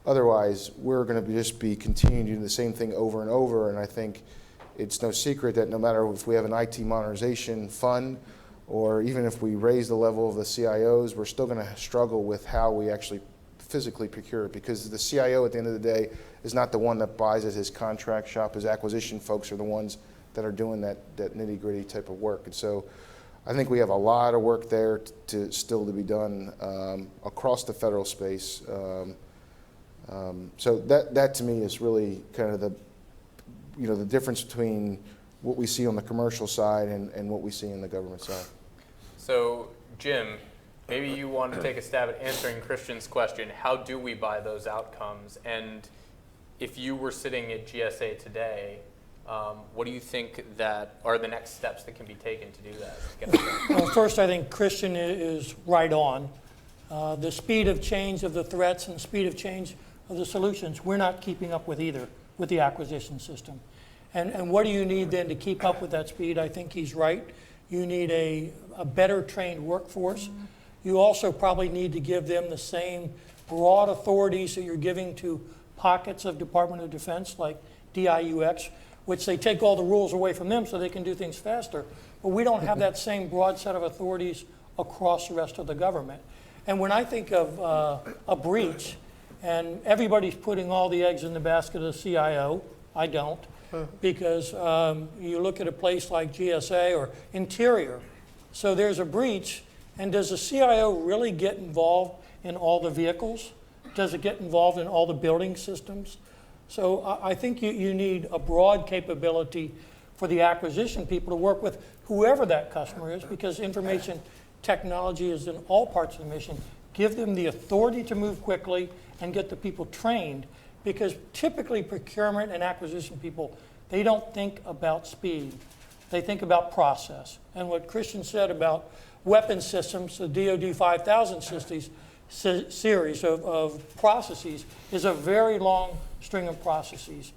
otherwise we're going to just be continuing to do the same thing over and over. And I think it's no secret that no matter if we have an IT modernization fund, or even if we raise the level of the CIOs, we're still going to struggle with how we actually physically procure it, because the CIO at the end of the day is not the one that buys at his contract shop. His acquisition folks are the ones that are doing that nitty-gritty type of work. And so I think we have a lot of work there still to be done across the federal space. So that to me is really kind of the difference between what we see on the commercial side and what we see in the government side. So Jim, maybe you want to take a stab at answering Christian's question, how do we buy those outcomes? And if you were sitting at GSA today, what do you think that are the next steps that can be taken to do that? Well, first, I think Christian is right on. The speed of change of the threats and speed of change of the solutions, we're not keeping up with either, with the acquisition system. And what do you need then to keep up with that speed? I think he's right. You need a better trained workforce. You also probably need to give them the same broad authorities that you're giving to pockets of Department of Defense, like DIUX, which they take all the rules away from them so they can do things faster. But we don't have that same broad set of authorities across the rest of the government. And when I think of a breach, and everybody's putting all the eggs in the basket of the CIO, I don't, because you look at a place like GSA or Interior, so there's a breach, and does the CIO really get involved in all the vehicles? Does it get involved in all the building systems? So I think you need a broad capability for the acquisition people to work with whoever that customer is, because information technology is in all parts of the mission. Give them the authority to move quickly and get the people trained. because typically procurement and acquisition people, they don't think about speed. They think about process. And what Christian said about weapon systems, the DoD 5000 series of processes is a very long string of processes.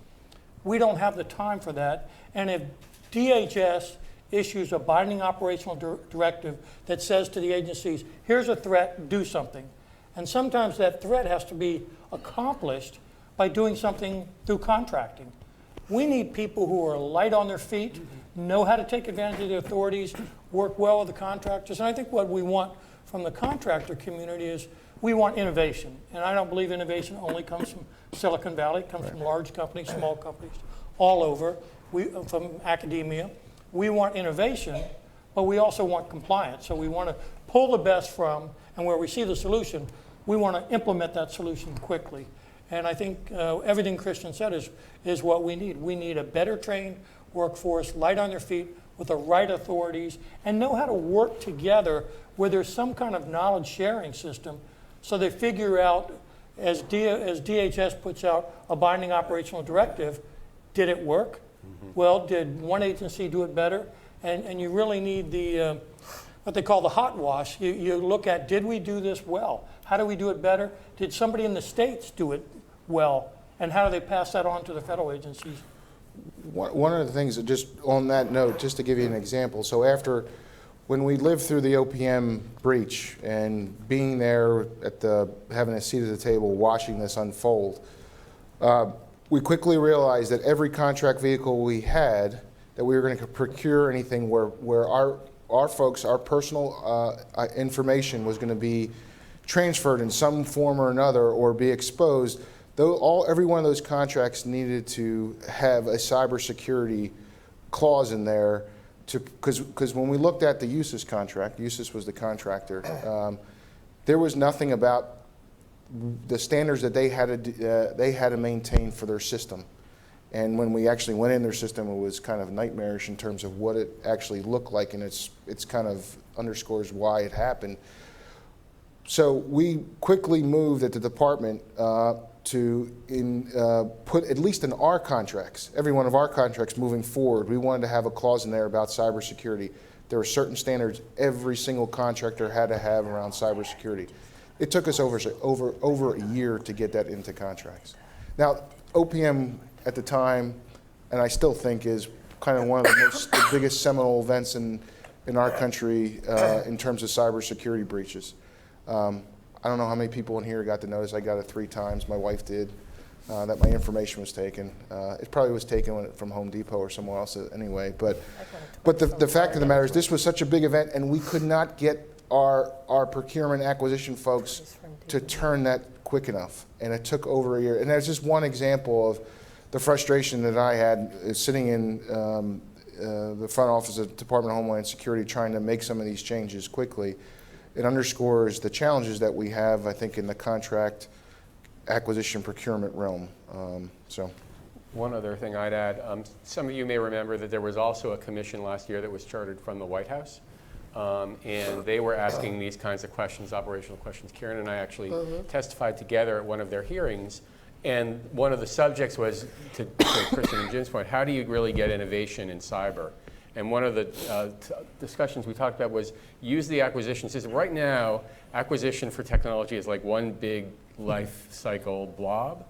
We don't have the time for that. And if DHS issues a binding operational directive that says to the agencies, here's a threat, do something. And sometimes that threat has to be accomplished by doing something through contracting. We need people who are light on their feet, know how to take advantage of the authorities, work well with the contractors. And I think what we want from the contractor community is we want innovation. And I don't believe innovation only comes from Silicon Valley. It comes from large companies, small companies, all over, from academia. We want innovation, but we also want compliance. So we want to pull the best from, and where we see the solution, we want to implement that solution quickly. And I think everything Christian said is what we need. We need a better trained workforce, light on their feet, with the right authorities, and know how to work together where there's some kind of knowledge sharing system so they figure out, as DHS puts out a binding operational directive, did it work? Well, did one agency do it better? And you really need the, what they call the hot wash. You look at, did we do this well? How do we do it better? Did somebody in the states do it well? And how do they pass that on to the federal agencies? One of the things, that just on that note, just to give you an example, so when we lived through the OPM breach and being there having a seat at the table, watching this unfold, we quickly realized that every contract vehicle we had, that we were going to procure anything where our folks, our personal information was going to be transferred in some form or another or be exposed. Every one of those contracts needed to have a cybersecurity clause in there, because when we looked at the USIS contract, USIS was the contractor, there was nothing about the standards that they had to maintain for their system. And when we actually went in their system, it was kind of nightmarish in terms of what it actually looked like, and it's kind of underscores why it happened. So we quickly moved at the department to put, at least in our contracts, every one of our contracts moving forward, we wanted to have a clause in there about cybersecurity. There were certain standards every single contractor had to have around cybersecurity. It took us over a year to get that into contracts. Now, OPM at the time, and I still think, is kind of one of the biggest seminal events in our country in terms of cybersecurity breaches. I don't know how many people in here got the notice. I got it 3 times. My wife did, that my information was taken. It probably was taken from Home Depot or somewhere else anyway. But the fact of the matter is, this was such a big event, and we could not get our procurement acquisition folks to turn that quick enough. And it took over a year. And that's just one example of the frustration that I had sitting in the front office of the Department of Homeland Security trying to make some of these changes quickly. It underscores the challenges that we have, I think, in the contract acquisition procurement realm. One other thing I'd add, some of you may remember that there was also a commission last year that was chartered from the White House. And they were asking these kinds of questions, operational questions. Karen and I actually testified together at one of their hearings. And one of the subjects was, to Kristen and Jim's point, how do you really get innovation in cyber? And one of the discussions we talked about was use the acquisition system. Right now, acquisition for technology is like one big life cycle blob.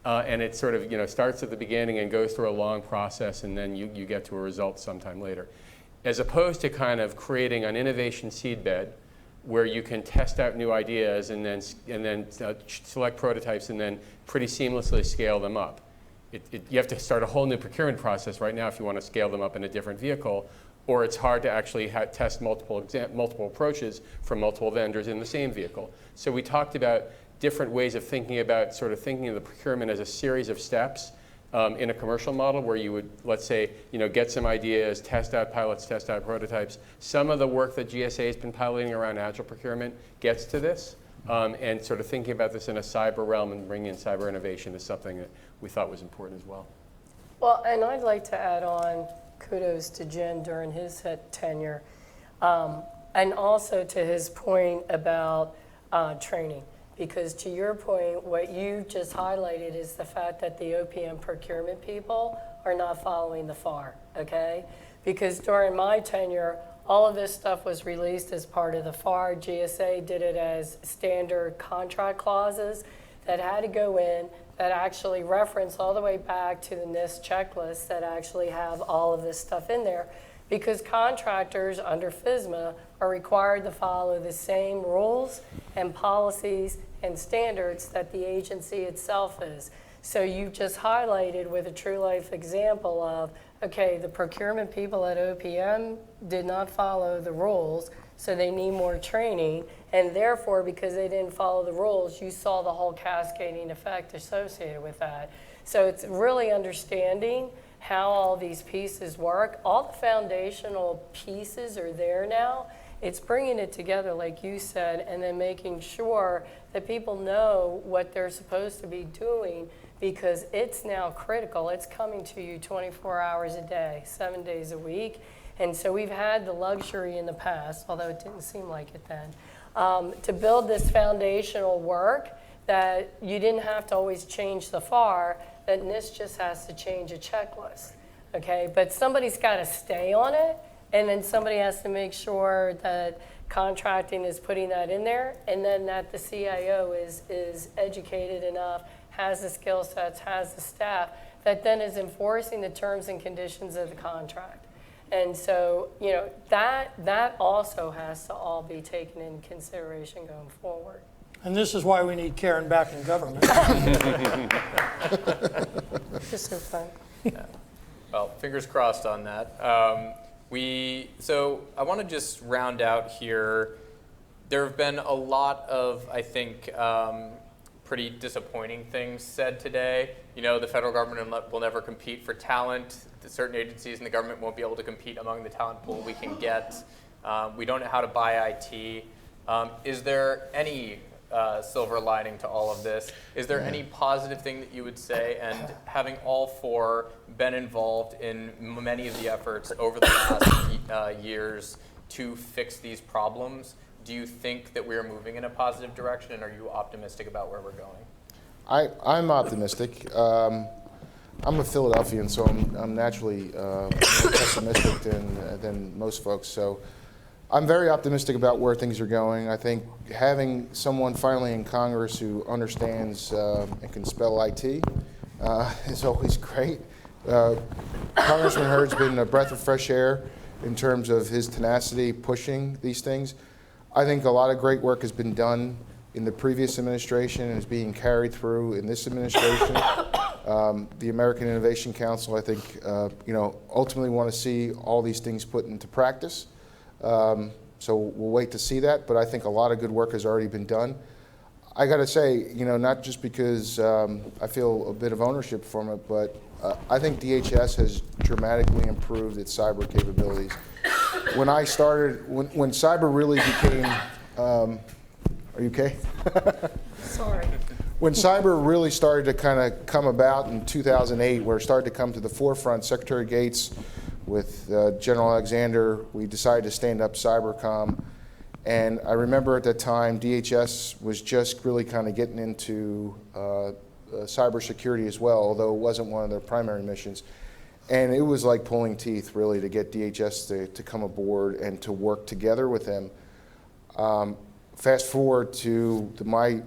And it sort of starts at the beginning and goes through a long process, and then you get to a result sometime later. As opposed to kind of creating an innovation seedbed where you can test out new ideas and then select prototypes and then pretty seamlessly scale them up. You have to start a whole new procurement process right now if you want to scale them up in a different vehicle, or it's hard to actually test multiple approaches from multiple vendors in the same vehicle. So we talked about different ways of thinking about thinking of the procurement as a series of steps in a commercial model where you would, let's say, get some ideas, test out pilots, test out prototypes. Some of the work that GSA has been piloting around agile procurement gets to this. And sort of thinking about this in a cyber realm and bringing in cyber innovation is something that we thought was important as well. Well, and I'd like to add on kudos to Jen during his tenure, and also to his point about training. Because to your point, what you just highlighted is the fact that the OPM procurement people are not following the FAR, okay? Because during my tenure, all of this stuff was released as part of the FAR. GSA did it as standard contract clauses that had to go in, that actually reference all the way back to the NIST checklist that actually have all of this stuff in there, because contractors under FSMA are required to follow the same rules and policies and standards that the agency itself is. So you just highlighted with a true life example of, okay, the procurement people at OPM did not follow the rules, so they need more training, and therefore, because they didn't follow the rules, you saw the whole cascading effect associated with that. So it's really understanding how all these pieces work. All the foundational pieces are there now. It's bringing it together, like you said, and then making sure that people know what they're supposed to be doing, because it's now critical. It's coming to you 24 hours a day, 7 days a week. And so we've had the luxury in the past, although it didn't seem like it then, to build this foundational work that you didn't have to always change the FAR, that NIST just has to change a checklist, okay? But somebody's got to stay on it, and then somebody has to make sure that contracting is putting that in there, and then that the CIO is educated enough, has the skill sets, has the staff, that then is enforcing the terms and conditions of the contract. And so, you know, that also has to all be taken into consideration going forward. And this is why we need Karen back in government. Just so fun. Yeah. Well, fingers crossed on that. So I want to just round out here. There have been a lot of, I think, pretty disappointing things said today. You know, the federal government will never compete for talent. Certain agencies in the government won't be able to compete among the talent pool we can get. We don't know how to buy IT. Is there any silver lining to all of this? Is there any positive thing that you would say? And having all four been involved in many of the efforts over the last years to fix these problems, do you think that we are moving in a positive direction, and are you optimistic about where we're going? I'm optimistic. I'm a Philadelphian, so I'm naturally more pessimistic than most folks. So I'm very optimistic about where things are going. I think having someone finally in Congress who understands and can spell IT is always great. Congressman Hurd's been a breath of fresh air in terms of his tenacity pushing these things. I think a lot of great work has been done in the previous administration and is being carried through in this administration. The American Innovation Council, I think, ultimately want to see all these things put into practice. So we'll wait to see that, but I think a lot of good work has already been done. I got to say, not just because I feel a bit of ownership from it, but I think DHS has dramatically improved its cyber capabilities. When I started, when cyber really became, are you okay? Sorry. When cyber really started to kind of come about in 2008, where it started to come to the forefront, Secretary Gates with General Alexander, we decided to stand up Cybercom. And I remember at that time, DHS was just really kind of getting into cybersecurity as well, although it wasn't one of their primary missions. And it was like pulling teeth, really, to get DHS to come aboard and to work together with them. Fast forward to my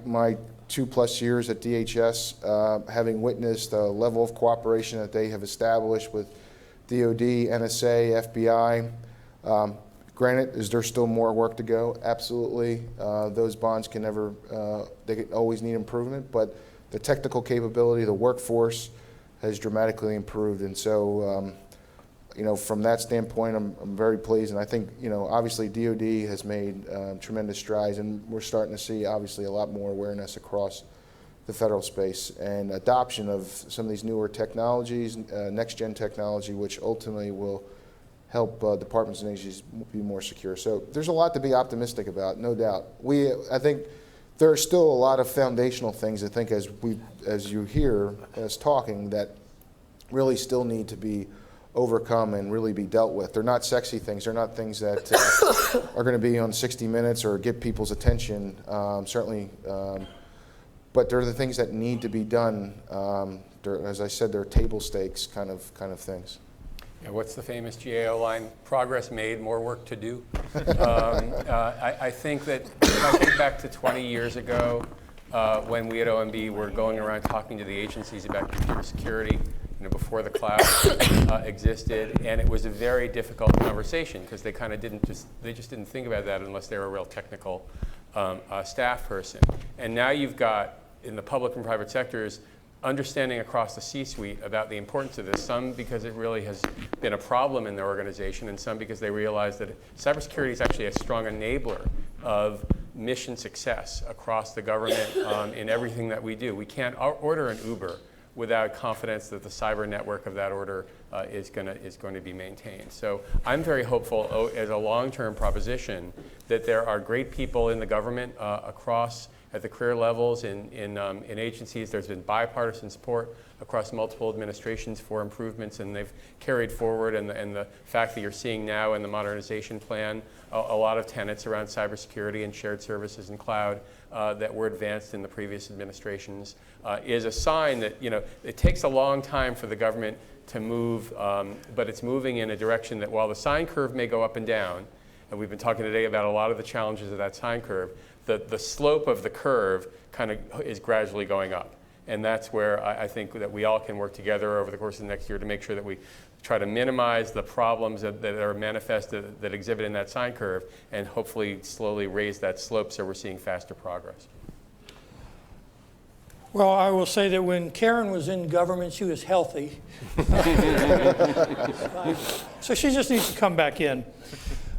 2+ years at DHS, having witnessed the level of cooperation that they have established with DOD, NSA, FBI. Granted, is there still more work to go? Absolutely. Those bonds can never, they always need improvement, but the technical capability, the workforce has dramatically improved. And so, from that standpoint, I'm very pleased. And I think, obviously DOD has made tremendous strides, and we're starting to see, obviously, a lot more awareness across the federal space and adoption of some of these newer technologies, next-gen technology, which ultimately will help departments and agencies be more secure. So there's a lot to be optimistic about, no doubt. I think there are still a lot of foundational things, I think, as you hear us talking, that really still need to be overcome and really be dealt with. They're not sexy things. They're not things that are going to be on 60 Minutes or get people's attention. Certainly, but they're the things that need to be done. As I said, they're table stakes kind of things. Yeah, what's the famous GAO line? Progress made, more work to do. I think that if I think back to 20 years ago, when we at OMB were going around talking to the agencies about computer security, before the cloud existed, and it was a very difficult conversation because they kind of just didn't think about that unless they were a real technical staff person. And now you've got, in the public and private sectors, understanding across the C-suite about the importance of this, some because it really has been a problem in their organization, and some because they realize that cybersecurity is actually a strong enabler of mission success across the government in everything that we do. We can't order an Uber without confidence that the cyber network of that order is going to be maintained. So I'm very hopeful as a long-term proposition that there are great people in the government across at the career levels in agencies. There's been bipartisan support across multiple administrations for improvements, and they've carried forward. And the fact that you're seeing now in the modernization plan a lot of tenets around cybersecurity and shared services and cloud that were advanced in the previous administrations is a sign that it takes a long time for the government to move, but it's moving in a direction that while the sine curve may go up and down, and we've been talking today about a lot of the challenges of that sine curve, the slope of the curve kind of is gradually going up. And that's where I think that we all can work together over the course of the next year to make sure that we try to minimize the problems that are manifested, that exhibit in that sine curve, and hopefully slowly raise that slope so we're seeing faster progress. Well, I will say that when Karen was in government, she was healthy. So she just needs to come back in.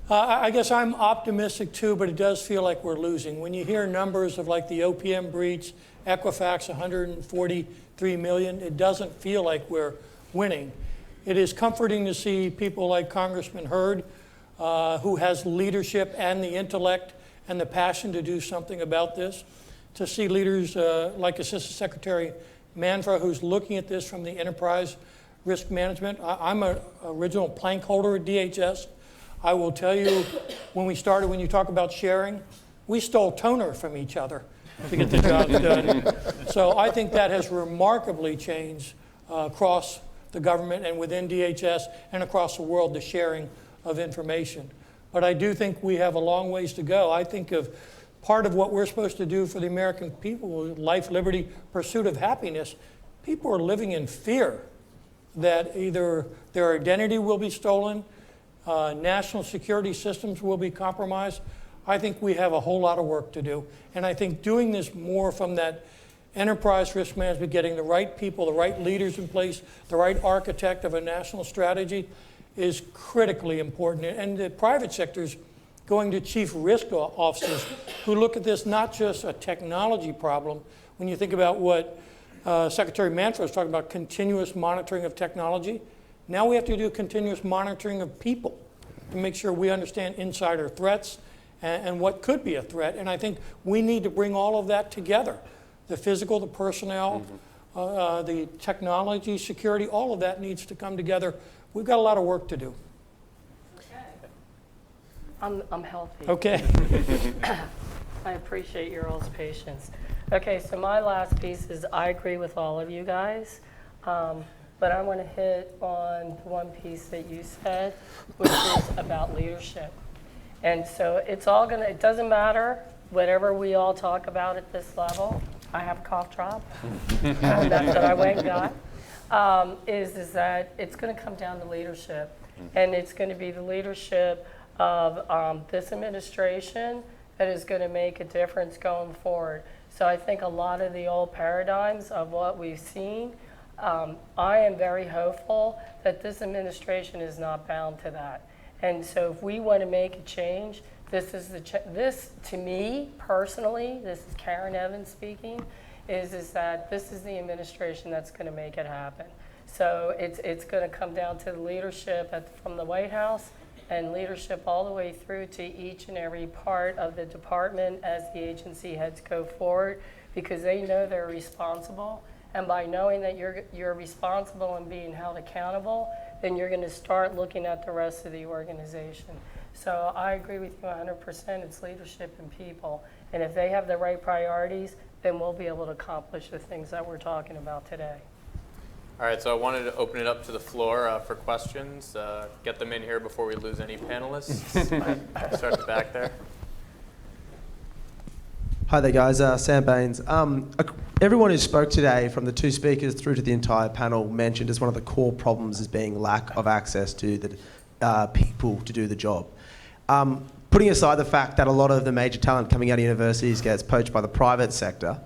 I guess I'm optimistic too, but it does feel like we're losing. When you hear numbers of like the OPM breach, Equifax 143 million, it doesn't feel like we're winning. It is comforting to see people like Congressman Hurd, who has leadership and the intellect and the passion to do something about this. To see leaders like Assistant Secretary Manfra, who's looking at this from the enterprise risk management. I'm an original plank holder at DHS. I will tell you, when we started, when you talk about sharing, we stole toner from each other to get the job done. So I think that has remarkably changed across the government and within DHS and across the world, the sharing of information. But I do think we have a long ways to go. I think of part of what we're supposed to do for the American people, life, liberty, pursuit of happiness. People are living in fear that either their identity will be stolen, national security systems will be compromised. I think we have a whole lot of work to do. And I think doing this more from that enterprise risk management, getting the right people, the right leaders in place, the right architect of a national strategy is critically important. And the private sector's going to chief risk officers who look at this not just a technology problem. When you think about what Secretary Manfra was talking about, continuous monitoring of technology, now we have to do continuous monitoring of people to make sure we understand insider threats and what could be a threat. And I think we need to bring all of that together. The physical, the personnel, the technology, security, all of that needs to come together. We've got a lot of work to do. I'm healthy. Okay. I appreciate your all's patience. Okay, so my last piece is I agree with all of you guys, but I want to hit on one piece that you said, which is about leadership. And so it's all gonna, it doesn't matter whatever we all talk about at this level. I have a cough drop. That's what I went and got. Is that it's going to come down to leadership, and it's going to be the leadership of this administration that is going to make a difference going forward. So I think a lot of the old paradigms of what we've seen, I am very hopeful that this administration is not bound to that. And so if we want to make a change, this is this to me personally, this is Karen Evans speaking, is that this is the administration that's going to make it happen. So it's going to come down to the leadership from the White House and leadership all the way through to each and every part of the department as the agency heads go forward, because they know they're responsible. And by knowing that you're responsible and being held accountable, then you're going to start looking at the rest of the organization. So I agree with you 100%. It's leadership and people. And if they have the right priorities, then we'll be able to accomplish the things that we're talking about today. All right, so I wanted to open it up to the floor for questions. Get them in here before we lose any panelists. Start at the back there. Hi there, guys. Sam Baines. Everyone who spoke today, from the two speakers through to the entire panel, mentioned as one of the core problems as being lack of access to the people to do the job. Putting aside the fact that a lot of the major talent coming out of universities gets poached by the private sector,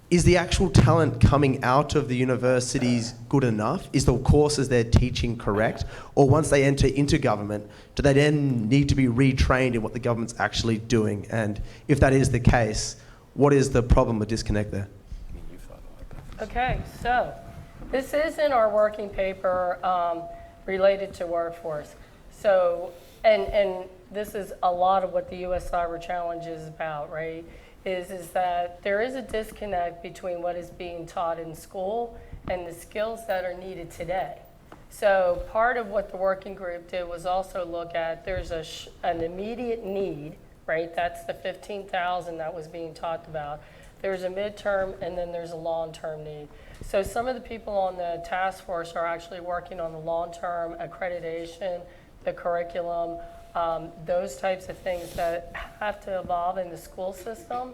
is the actual talent coming out of the universities good enough? Is the courses they're teaching correct? Or once they enter into government, do they then need to be retrained in what the government's actually doing? And if that is the case, what is the problem or disconnect there? Okay, so this is in our working paper related to workforce. So, and this is a lot of what the U.S. Cyber Challenge is about, right? Is that there is a disconnect between what is being taught in school and the skills that are needed today. So part of what the working group did was also look at there's an immediate need, right? That's the 15,000 that was being talked about. There's a midterm and then there's a long-term need. So some of the people on the task force are actually working on the long-term accreditation, the curriculum, those types of things that have to evolve in the school system.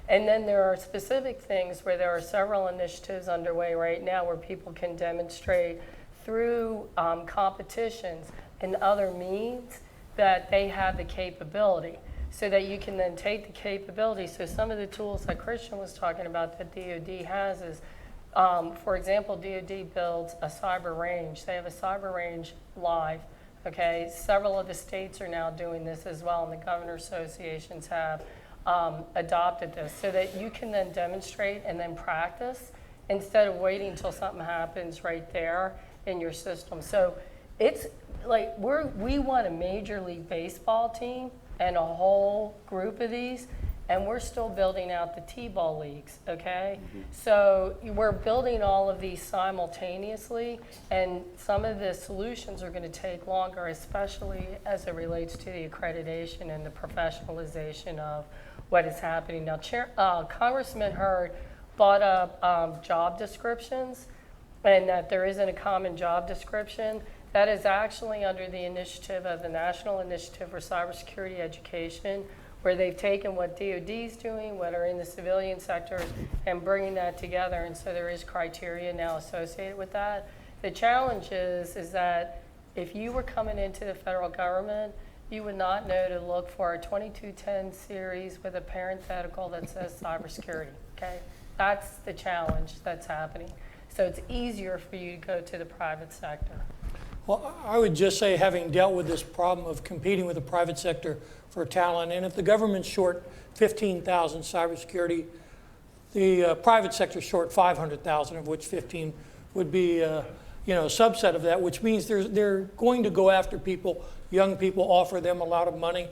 And then there are specific things where there are several initiatives underway right now where people can demonstrate through competitions and other means that they have the capability, so that you can then take the capability. So some of the tools that Christian was talking about that DoD has is, for example, DoD builds a cyber range. They have a cyber range live. Okay, several of the states are now doing this as well, and the governor associations have adopted this so that you can then demonstrate and then practice instead of waiting until something happens right there in your system. So it's like we want a Major League Baseball team and a whole group of these, and we're still building out the T-ball leagues, okay? So we're building all of these simultaneously, and some of the solutions are gonna take longer, especially as it relates to the accreditation and the professionalization of what is happening. Now, Congressman Hurd brought up job descriptions, and that there isn't a common job description. That is actually under the initiative of the National Initiative for Cybersecurity Education, where they've taken what DoD's doing, what are in the civilian sector, and bringing that together. And so there is criteria now associated with that. The challenge is that if you were coming into the federal government, you would not know to look for a 2210 series with a parenthetical that says cybersecurity, okay? That's the challenge that's happening. So it's easier for you to go to the private sector. Well, I would just say, having dealt with this problem of competing with the private sector for talent, and if the government's short 15,000 cybersecurity, the private sector's short 500,000, of which 15 would be a subset of that, which means they're going to go after people, young people, offer them a lot of money.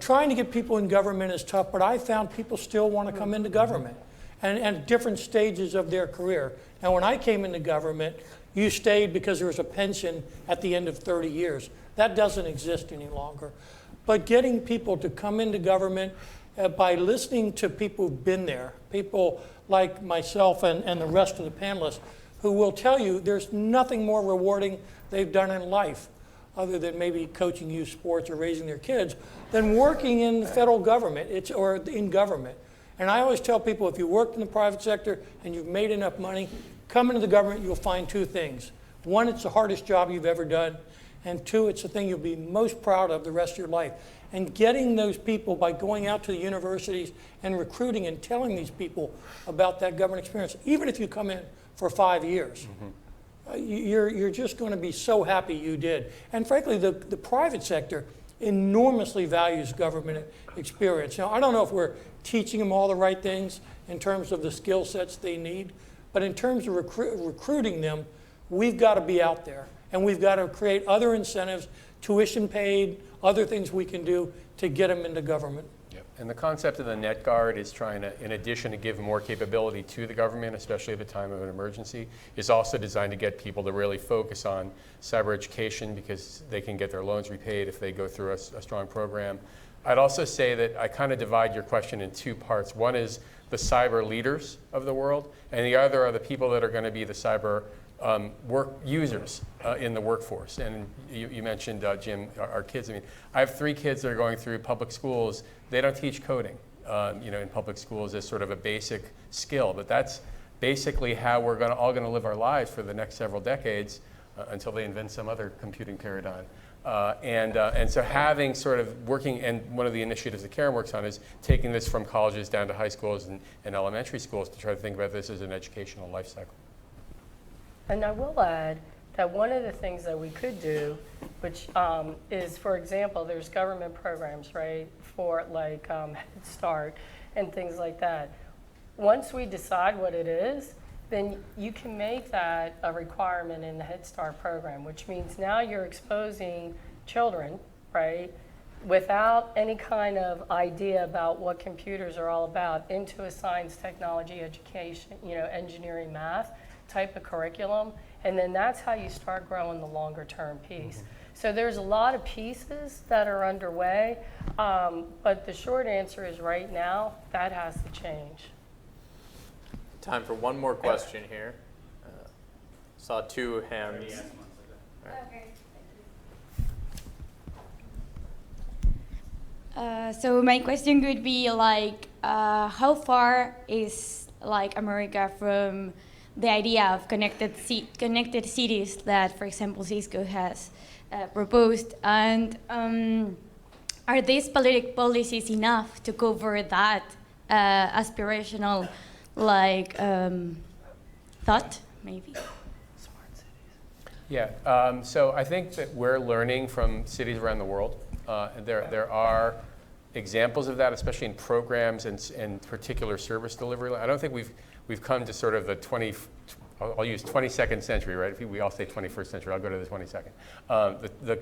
Trying to get people in government is tough, but I found people still want to come into government and at different stages of their career. Now, when I came into government, you stayed because there was a pension at the end of 30 years. That doesn't exist any longer. But getting people to come into government by listening to people who've been there, people like myself and the rest of the panelists, who will tell you there's nothing more rewarding they've done in life, other than maybe coaching youth sports or raising their kids, than working in the federal government or in government. And I always tell people, if you worked in the private sector and you've made enough money, come into the government, you'll find two things. One, it's the hardest job you've ever done. And two, it's the thing you'll be most proud of the rest of your life. And getting those people by going out to the universities and recruiting and telling these people about that government experience, even if you come in for 5 years, you're just going to be so happy you did. And frankly, the private sector enormously values government experience. Now, I don't know if we're teaching them all the right things in terms of the skill sets they need, but in terms of recruiting them, we've got to be out there. And we've got to create other incentives, tuition paid, other things we can do to get them into government. Yep. And the concept of the Net Guard is trying to, in addition to give more capability to the government, especially at the time of an emergency, is also designed to get people to really focus on cyber education because they can get their loans repaid if they go through a strong program. I'd also say that I kind of divide your question in two parts. One is the cyber leaders of the world, and the other are the people that are going to be the cyber work users in the workforce. And you mentioned, Jim, our kids. I mean, I have 3 kids that are going through public schools. They don't teach coding, in public schools as sort of a basic skill, but that's basically how we're all going to live our lives for the next several decades until they invent some other computing paradigm. And so having sort of working, and one of the initiatives that Karen works on is taking this from colleges down to high schools and elementary schools to try to think about this as an educational life cycle. And I will add that one of the things that we could do, which is, for example, there's government programs, right, for like Head Start and things like that. Once we decide what it is, then you can make that a requirement in the Head Start program, which means now you're exposing children, right, without any kind of idea about what computers are all about into a science, technology, education, engineering, math type of curriculum. And then that's how you start growing the longer term piece. So there's a lot of pieces that are underway, but the short answer is right now, that has to change. Time for one more question here. Saw 2 hands. So my question would be like, how far is like America from the idea of connected cities that, for example, Cisco has proposed, and are these policies enough to cover that aspirational thought, maybe? Yeah, so I think that we're learning from cities around the world. There are examples of that, especially in programs and particular service delivery. I don't think we've come to sort of the I'll use 22nd century, right? If we all say 21st century, I'll go to the 22nd.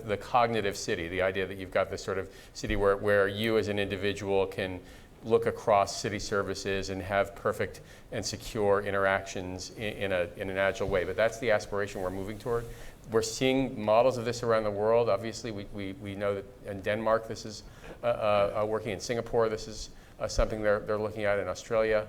The cognitive city, the idea that you've got this sort of city where you as an individual can look across city services and have perfect and secure interactions in an agile way. But that's the aspiration we're moving toward. We're seeing models of this around the world. Obviously, we know that in Denmark this is working. In Singapore this is something they're looking at. In Australia.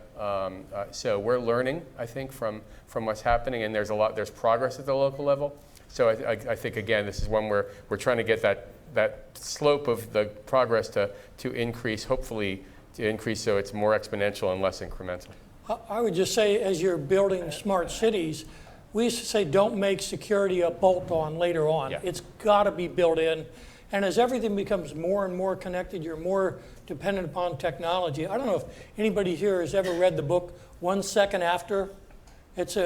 So we're learning, I think, from what's happening, and there's progress at the local level. So I think, again, this is one where we're trying to get that slope of the progress to increase, hopefully to increase so it's more exponential and less incremental. I would just say, as you're building smart cities, we used to say don't make security a bolt-on later on. Yeah. It's got to be built in. And as everything becomes more and more connected, you're more dependent upon technology. I don't know if anybody here has ever read the book 1 Second After. It's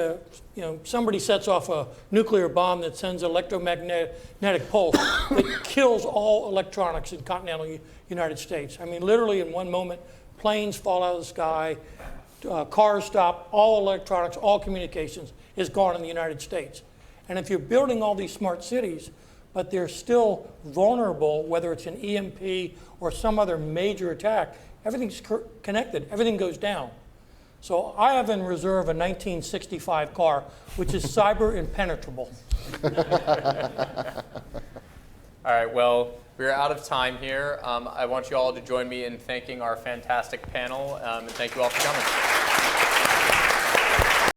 somebody sets off a nuclear bomb that sends electromagnetic pulse that kills all electronics in continental United States. I mean, literally in one moment, planes fall out of the sky, cars stop, all electronics, all communications is gone in the United States. And if you're building all these smart cities, but they're still vulnerable, whether it's an EMP or some other major attack, everything's connected, everything goes down. So I have in reserve a 1965 car, which is cyber impenetrable. All right, well, we're out of time here. I want you all to join me in thanking our fantastic panel, and thank you all for coming.